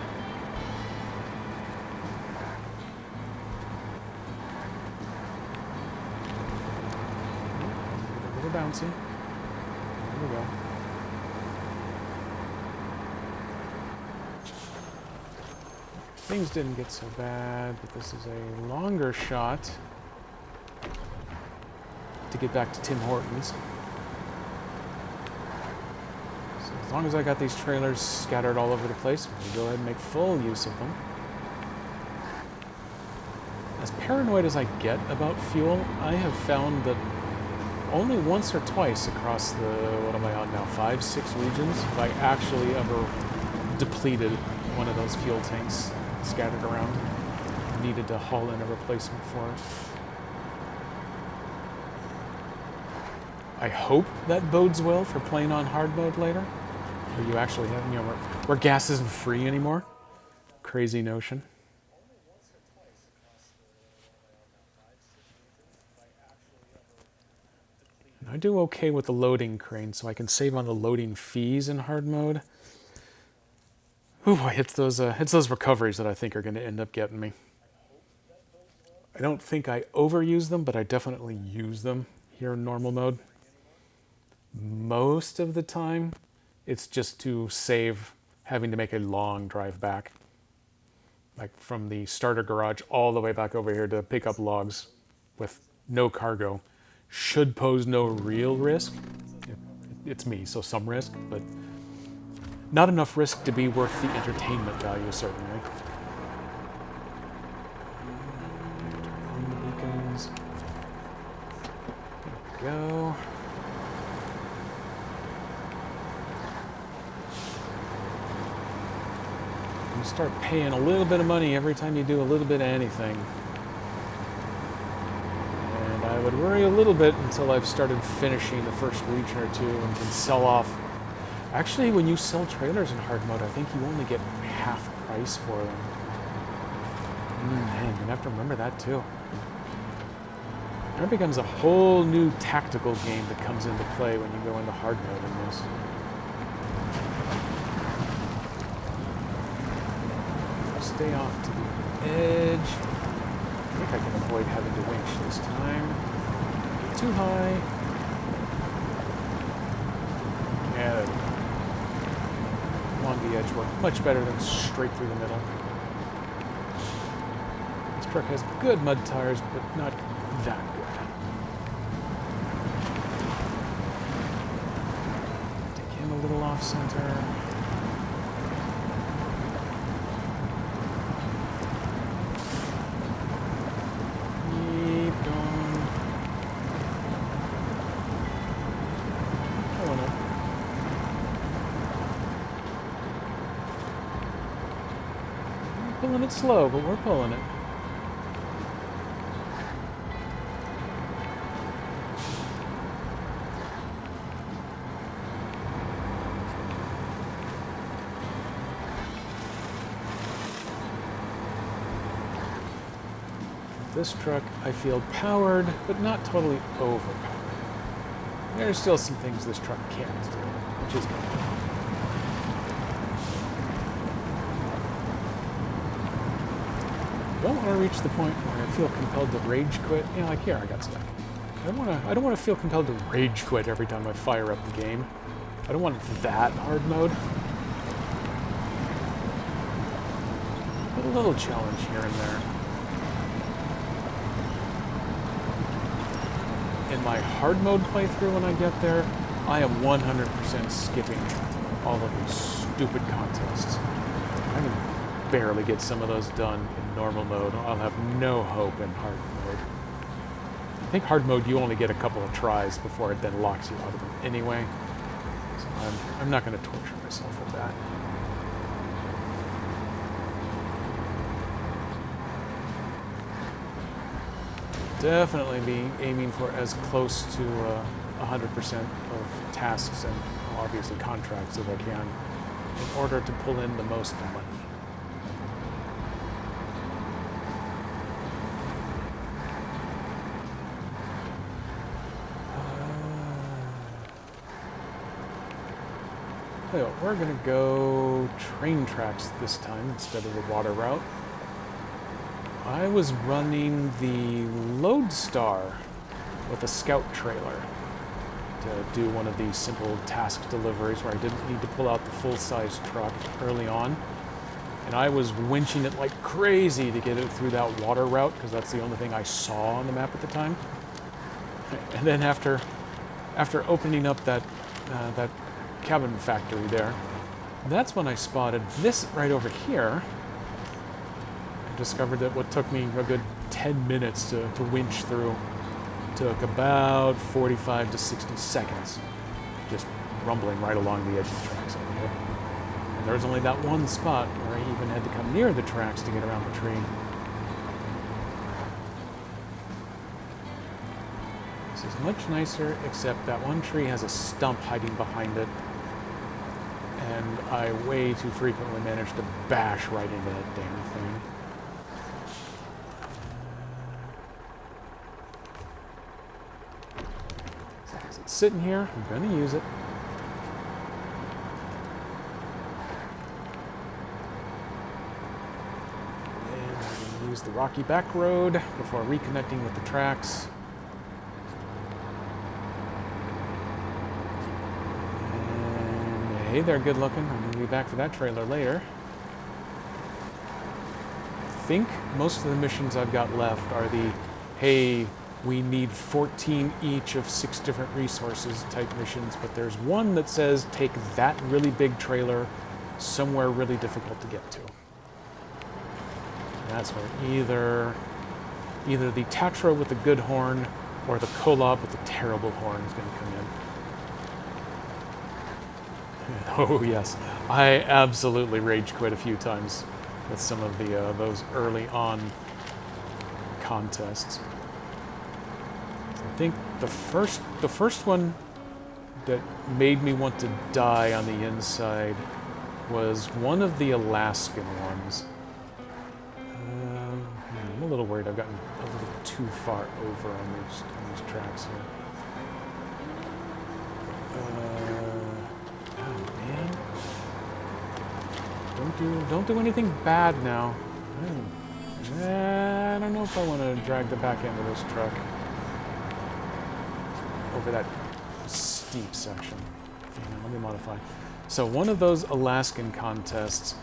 Speaker 1: A little bouncy. There we go. Things didn't get so bad, but this is a longer shot to get back to Tim Hortons. As long as I got these trailers scattered all over the place, I'm going to go ahead and make full use of them. As paranoid as I get about fuel, I have found that only once or twice across the, what am I on now, 5, 6 regions, have I actually ever depleted one of those fuel tanks scattered around. needed to haul in a replacement for. I hope that bodes well for playing on hard mode later, where you actually have, where gas isn't free anymore. Crazy notion. And I do okay with the loading crane, so I can save on the loading fees in hard mode. Ooh, it's those recoveries that I think are going to end up getting me. I don't think I overuse them, but I definitely use them here in normal mode. Most of the time, it's just to save having to make a long drive back. Like from the starter garage all the way back over here to pick up logs with no cargo. Should pose no real risk. It's me, so some risk, but not enough risk to be worth the entertainment value, certainly. On the beacons. There we go. You start paying a little bit of money every time you do a little bit of anything. And I would worry a little bit until I've started finishing the first region or two and can sell off. Actually, when you sell trailers in hard mode, I think you only get half price for them. Man, you're gonna have to remember that too. There becomes a whole new tactical game that comes into play when you go into hard mode in this. Stay off to the edge. I think I can avoid having to winch this time. Get too high. Yeah, there we go. Along the edge work much better than straight through the middle. This truck has good mud tires, but not that good. Take him a little off center. Pulling it slow, but we're pulling it. This truck, I feel powered, but not totally overpowered. There's still some things this truck can't do, which is good. I don't want to reach the point where I feel compelled to rage quit. You know, like here, I got stuck. I don't want to feel compelled to rage quit every time I fire up the game. I don't want that hard mode. But a little challenge here and there. In my hard mode playthrough when I get there, I am 100% skipping all of these stupid contests. I can barely get some of those done in normal mode. I'll have no hope in hard mode. I think hard mode you only get a couple of tries before it then locks you out of them anyway. So I'm not going to torture myself with that. Definitely be aiming for as close to 100% of tasks and obviously contracts as I can in order to pull in the most money. Tell you what, we're going to go train tracks this time instead of the water route. I was running the Lodestar with a scout trailer to do one of these simple task deliveries where I didn't need to pull out the full-size truck early on. And I was winching it like crazy to get it through that water route because that's the only thing I saw on the map at the time. And then after opening up that cabin factory there, that's when I spotted this right over here. I discovered that what took me a good 10 minutes to winch through took about 45 to 60 seconds, just rumbling right along the edge of the tracks over here. And there was only that one spot where I even had to come near the tracks to get around the tree. This is much nicer, except that one tree has a stump hiding behind it, and I way too frequently manage to bash right into that damn thing. As it's sitting here, I'm going to use it. And I'm going to use the rocky back road before reconnecting with the tracks. Hey there, good looking. I'm going to be back for that trailer later. I think most of the missions I've got left are the, hey, we need 14 each of 6 different resources type missions, but there's one that says take that really big trailer somewhere really difficult to get to. And that's where either the Tatra with the good horn or the Kolob with the terrible horn is going to come in. Oh yes, I absolutely rage quit a few times with some of the those early on contests. I think the first one that made me want to die on the inside was one of the Alaskan ones. I'm a little worried I've gotten a little too far over on these tracks here. Don't do anything bad now. I don't know if I want to drag the back end of this truck over that steep section. Let me modify. So one of those Alaskan contests,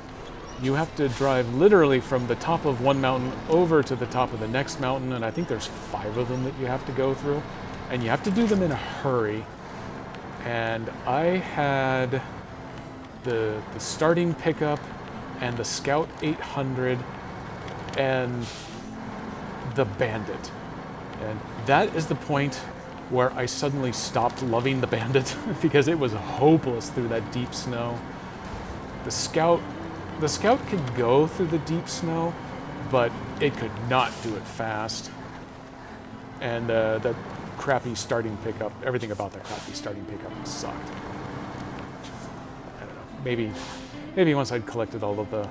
Speaker 1: you have to drive literally from the top of one mountain over to the top of the next mountain, and I think there's 5 of them that you have to go through, and you have to do them in a hurry. And I had the starting pickup and the Scout 800 and the Bandit. And that is the point where I suddenly stopped loving the Bandit because it was hopeless through that deep snow. The Scout could go through the deep snow, but it could not do it fast. And that crappy starting pickup, everything about that crappy starting pickup sucked. I don't know, maybe once I'd collected all of the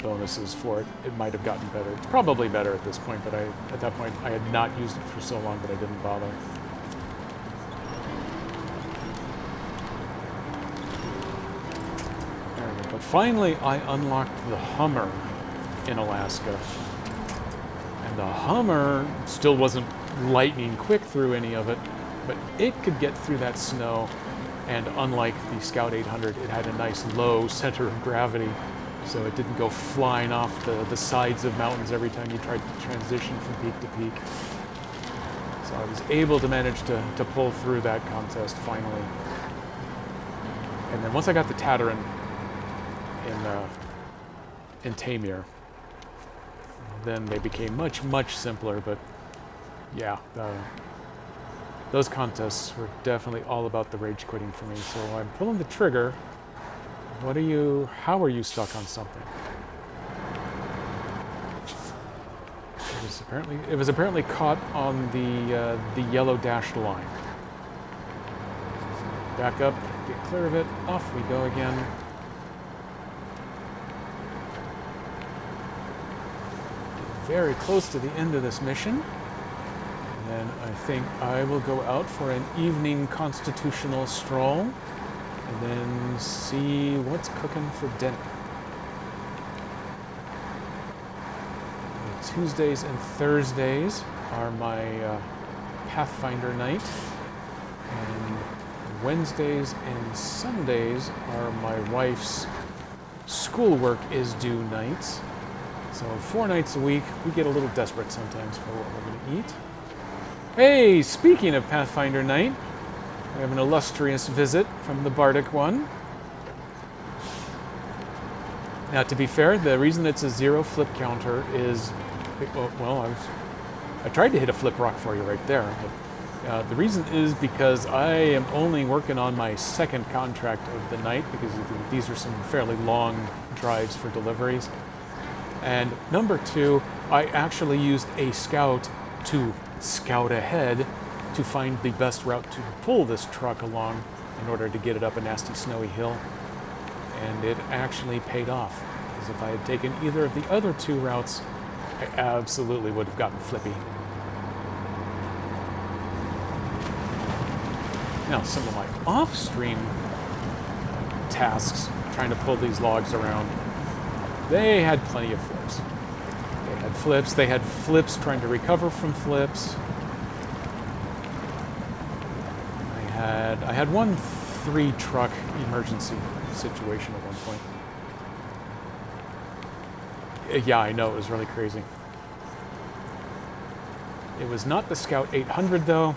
Speaker 1: bonuses for it, it might have gotten better. It's probably better at this point, but at that point I had not used it for so long that I didn't bother. There we go. But finally I unlocked the Hummer in Alaska. And the Hummer still wasn't lightning quick through any of it, but it could get through that snow, and unlike the Scout 800, it had a nice low center of gravity, so it didn't go flying off the sides of mountains every time you tried to transition from peak to peak. So I was able to manage to pull through that contest finally. And then once I got the Tataran in Tamir, then they became much, much simpler, but yeah, those contests were definitely all about the rage quitting for me. So I'm pulling the trigger. How are you stuck on something? It was apparently caught on the yellow dashed line. So back up, get clear of it, off we go again. Very close to the end of this mission. And then I think I will go out for an evening constitutional stroll and then see what's cooking for dinner. Tuesdays and Thursdays are my Pathfinder night, and Wednesdays and Sundays are my wife's schoolwork is due nights. So 4 nights a week, we get a little desperate sometimes for what we're going to eat. Hey, speaking of Pathfinder night, we have an illustrious visit from the Bardic one. Now, to be fair, the reason it's a 0 flip counter is, well, I tried to hit a flip rock for you right there. But, the reason is because I am only working on my 2nd contract of the night, because these are some fairly long drives for deliveries. And number 2, I actually used a scout to scout ahead to find the best route to pull this truck along in order to get it up a nasty snowy hill. And it actually paid off, because if I had taken either of the other two routes, I absolutely would have gotten flippy. Now, some of my off-stream tasks, trying to pull these logs around, they had plenty of flips. They had flips trying to recover from flips. I had one 3-truck emergency situation at one point. Yeah, I know, it was really crazy. It was not the Scout 800 though,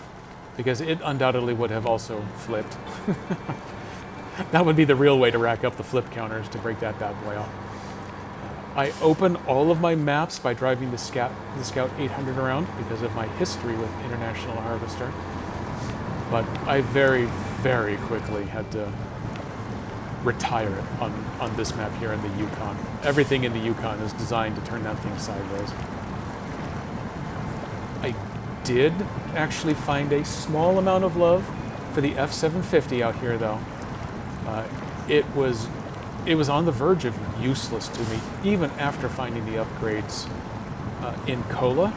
Speaker 1: because it undoubtedly would have also flipped. That would be the real way to rack up the flip counters, to break that bad boy out. I open all of my maps by driving the Scout 800 around because of my history with International Harvester. But I very, very quickly had to retire it on this map here in the Yukon. Everything in the Yukon is designed to turn that thing sideways. I did actually find a small amount of love for the F750 out here, though. It was on the verge of useless to me, even after finding the upgrades in Kola.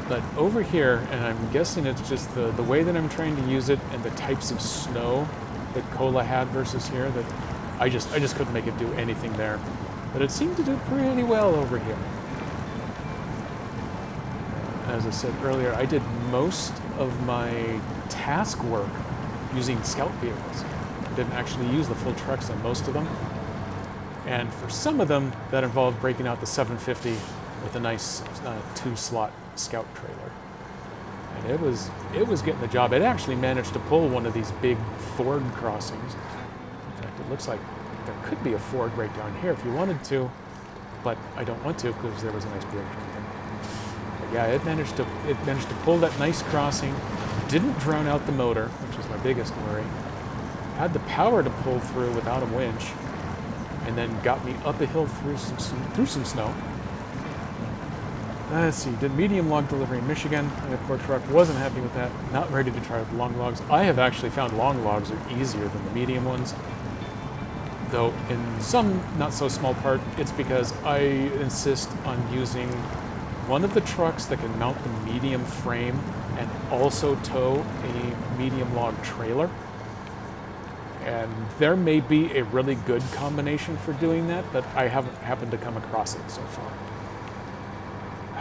Speaker 1: But over here, and I'm guessing it's just the way that I'm trying to use it and the types of snow that Kola had versus here, that I just couldn't make it do anything there. But it seemed to do pretty well over here. As I said earlier, I did most of my task work using scout vehicles. I didn't actually use the full trucks on most of them. And for some of them, that involved breaking out the 750 with a nice 2-slot scout trailer. And it was getting the job. It actually managed to pull one of these big Ford crossings. In fact, it looks like there could be a Ford right down here if you wanted to, but I don't want to because there was a nice bridge right there. But yeah, it managed to pull that nice crossing, didn't drown out the motor, which is my biggest worry. Had the power to pull through without a winch, and then got me up a hill through some snow. Let's see, did medium log delivery in Michigan. My poor truck wasn't happy with that. Not ready to try with long logs. I have actually found long logs are easier than the medium ones. Though in some not so small part, it's because I insist on using one of the trucks that can mount the medium frame and also tow a medium log trailer. And there may be a really good combination for doing that, but I haven't happened to come across it so far.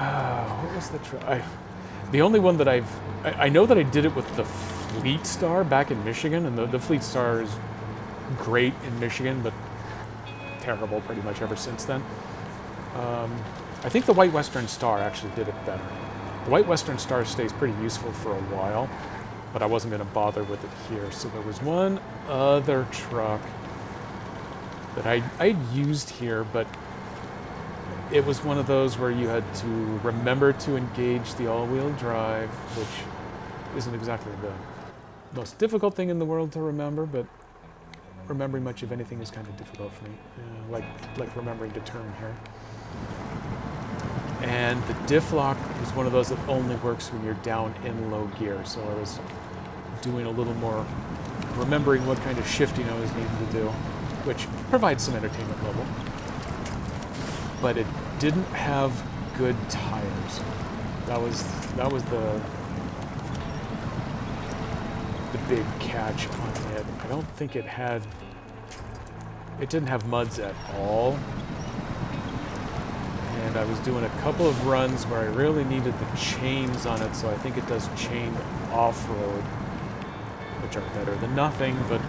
Speaker 1: What was the truck? The only one that I know that I did it with the Fleet Star back in Michigan, and the Fleet Star is great in Michigan, but terrible pretty much ever since then. I think the White Western Star actually did it better. The White Western Star stays pretty useful for a while, but I wasn't going to bother with it here. So there was one other truck that I used here, but it was one of those where you had to remember to engage the all-wheel drive, which isn't exactly the most difficult thing in the world to remember, but remembering much of anything is kind of difficult for me, like remembering to turn here. And the diff lock is one of those that only works when you're down in low gear, so I was doing a little more remembering what kind of shifting I was needing to do, which provides some entertainment level. But it didn't have good tires. That was the big catch on it. I don't think it didn't have muds at all. And I was doing a couple of runs where I really needed the chains on it, so I think it does chain off-road, which are better than nothing, but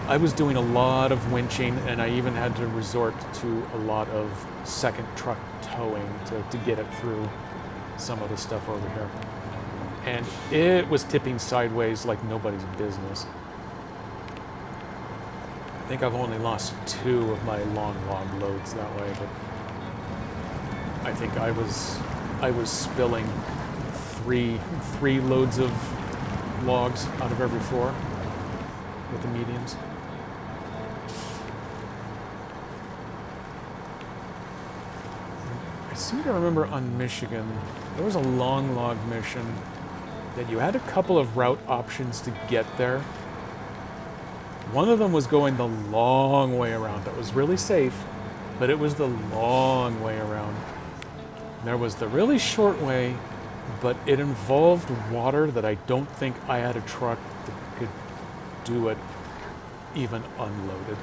Speaker 1: I was doing a lot of winching, and I even had to resort to a lot of second truck towing to get it through some of the stuff over here. And it was tipping sideways like nobody's business. I think I've only lost 2 of my long log loads that way, but I think I was spilling three loads of logs out of every 4 with the mediums. I seem to remember on Michigan, there was a long log mission that you had a couple of route options to get there. One of them was going the long way around. That was really safe, but it was the long way around. There was the really short way, but it involved water that I don't think I had a truck that could do it even unloaded.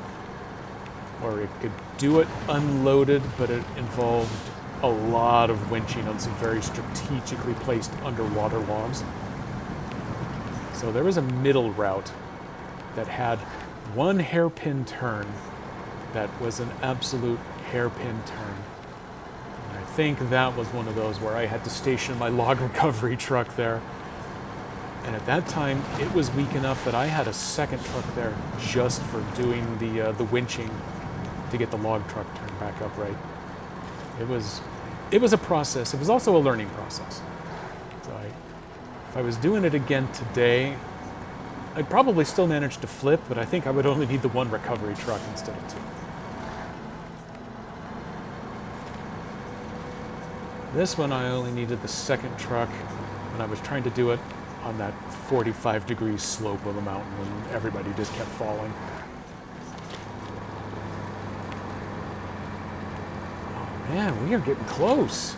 Speaker 1: Or it could do it unloaded, but it involved a lot of winching on some very strategically placed underwater logs. So there was a middle route that had one hairpin turn that was an absolute hairpin turn. And I think that was one of those where I had to station my log recovery truck there. And at that time, it was weak enough that I had a second truck there just for doing the winching to get the log truck turned back upright. It was a process. It was also a learning process. So if I was doing it again today, I'd probably still manage to flip, but I think I would only need the one recovery truck instead of two. This one I only needed the second truck when I was trying to do it on that 45-degree slope of the mountain and everybody just kept falling. Oh man, we are getting close.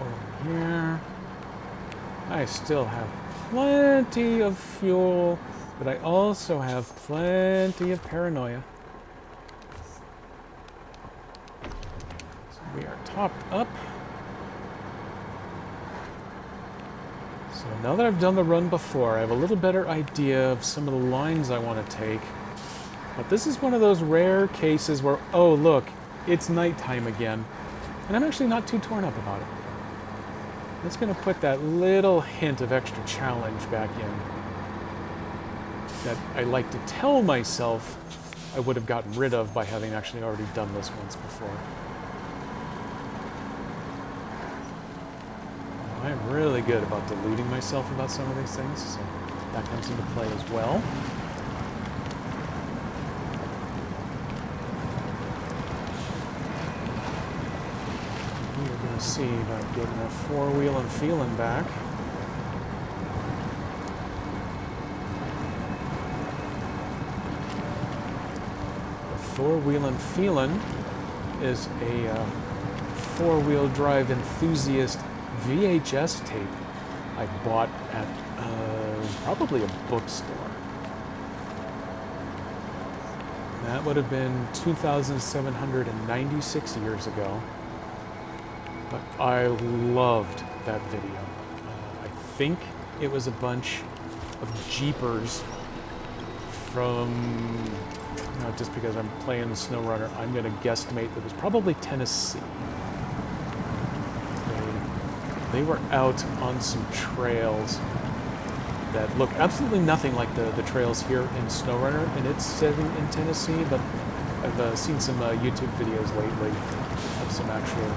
Speaker 1: Over here. I still have plenty of fuel, but I also have plenty of paranoia. So we are topped up. So now that I've done the run before, I have a little better idea of some of the lines I want to take. But this is one of those rare cases where, oh look, it's nighttime again. And I'm actually not too torn up about it. It's going to put that little hint of extra challenge back in that I like to tell myself I would have gotten rid of by having actually already done this once before. I'm really good about deluding myself about some of these things, so that comes into play as well. See about getting that four-wheel and feeling back. The four-wheel and feeling is a four-wheel drive enthusiast VHS tape I bought at probably a bookstore. That would have been 2,796 years ago. But I loved that video. I think it was a bunch of Jeepers from, just because I'm playing the SnowRunner, I'm going to guesstimate that it was probably Tennessee. They were out on some trails that look absolutely nothing like the trails here in SnowRunner, and it's setting in Tennessee, but I've seen some YouTube videos lately of some actual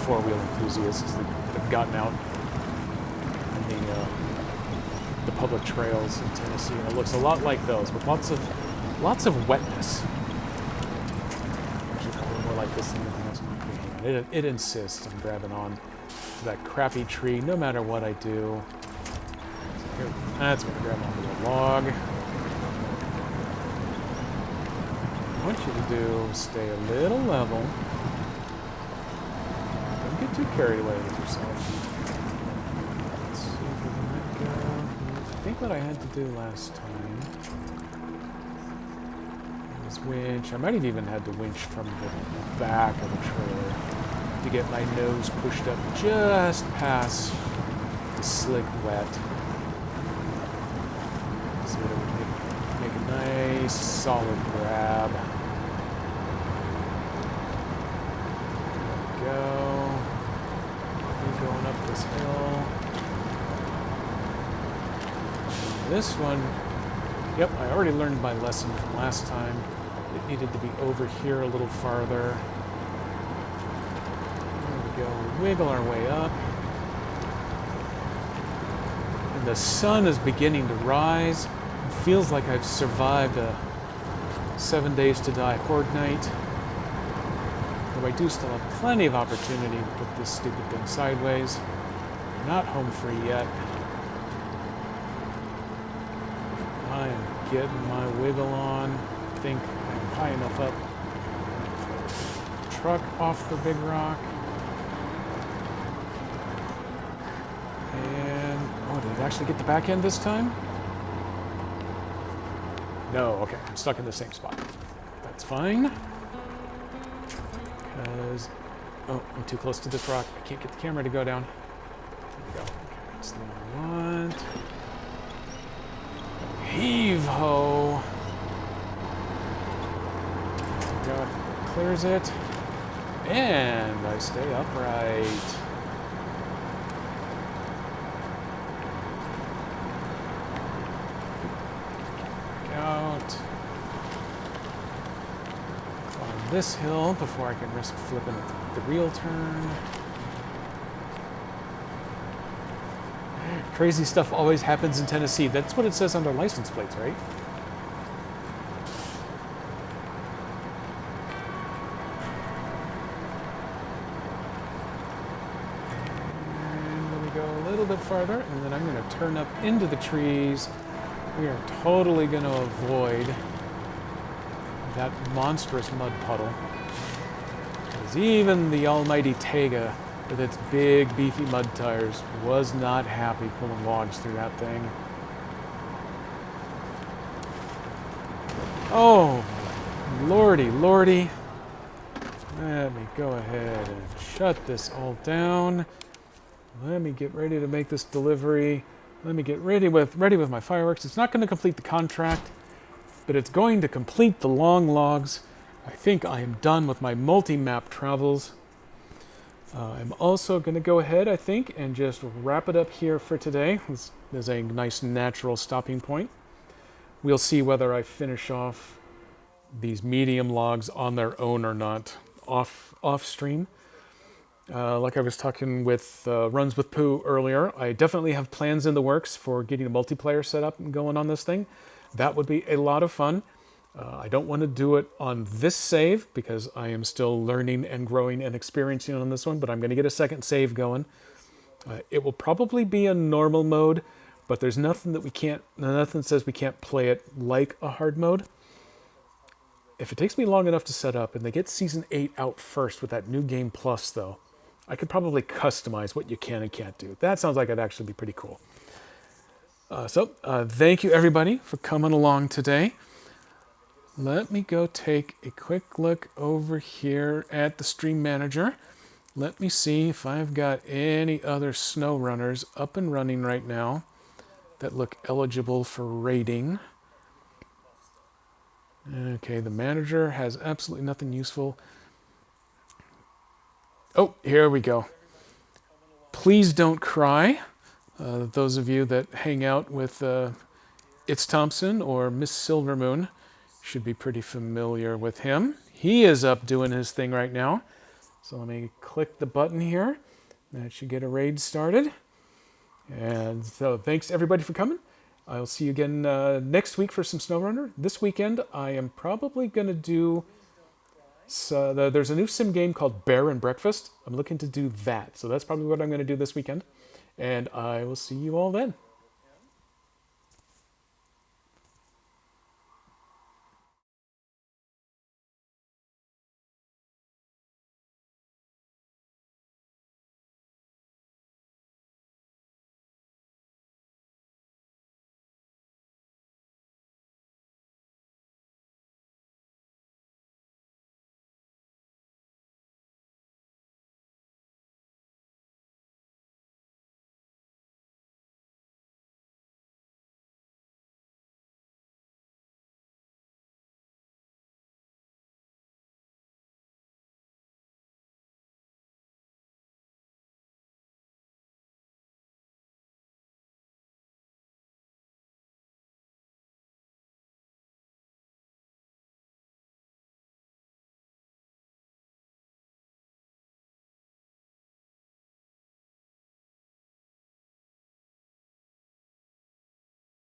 Speaker 1: four-wheel enthusiasts that have gotten out on the public trails in Tennessee, and it looks a lot like those, with lots of wetness. Actually, probably more like this than anything else in my opinion. It insists on grabbing on to that crappy tree, no matter what I do. So here, that's going to grab onto the log. What I want you to do is stay a little level. Get too carried away with yourself. Let's see if we can let go. I think what I had to do last time was winch. I might have even had to winch from the back of the trailer to get my nose pushed up just past the slick wet. So that it would make a nice solid grab. There we go. Going up this hill. This one, yep, I already learned my lesson from last time. It needed to be over here a little farther. There we go, we wiggle our way up. And the sun is beginning to rise. It feels like I've survived a 7 days to die horde night. Though I do still have plenty of opportunity to put this stupid thing sideways. Not home free yet. I am getting my wiggle on. I think I'm high enough up. Truck off the big rock. And, oh, did it actually get the back end this time? No, okay, I'm stuck in the same spot. That's fine. Because, oh, I'm too close to this rock. I can't get the camera to go down. There we go. Okay, that's the one I want. Heave-ho! There we go, clears it. And I stay upright. Back out. Climb this hill before I can risk flipping the real turn. Crazy stuff always happens in Tennessee. That's what it says on their license plates, right? Bit farther, and then I'm going to turn up into the trees. We are totally going to avoid that monstrous mud puddle, because even the almighty Tega with its big beefy mud tires was not happy pulling logs through that thing. Oh lordy lordy. Let me go ahead and shut this all down. Let me get ready to make this delivery. Let me get ready with my fireworks. It's not going to complete the contract, but it's going to complete the long logs. I think I am done with my multi-map travels. I'm also going to go ahead, I think, and just wrap it up here for today. This is a nice natural stopping point. We'll see whether I finish off these medium logs on their own or not off stream. Like I was talking with Runs with Pooh earlier, I definitely have plans in the works for getting a multiplayer set up and going on this thing. That would be a lot of fun. I don't want to do it on this save because I am still learning and growing and experiencing on this one, but I'm going to get a second save going. It will probably be a normal mode, but there's nothing says we can't play it like a hard mode. If it takes me long enough to set up and they get Season 8 out first with that new Game Plus, though, I could probably customize what you can and can't do. That sounds like it'd actually be pretty cool. So thank you, everybody, for coming along today. Let me go take a quick look over here at the Stream Manager. Let me see if I've got any other snow runners up and running right now that look eligible for rating. Okay, the manager has absolutely nothing useful. Oh, here we go. Please Don't Cry. Those of you that hang out with It's Thompson or Miss Silvermoon should be pretty familiar with him. He is up doing his thing right now. So let me click the button here. That should get a raid started. And so thanks everybody for coming. I'll see you again next week for some SnowRunner. This weekend I am probably going to do... there's a new sim game called Bear and Breakfast. I'm looking to do that. So that's probably what I'm going to do this weekend. And I will see you all then.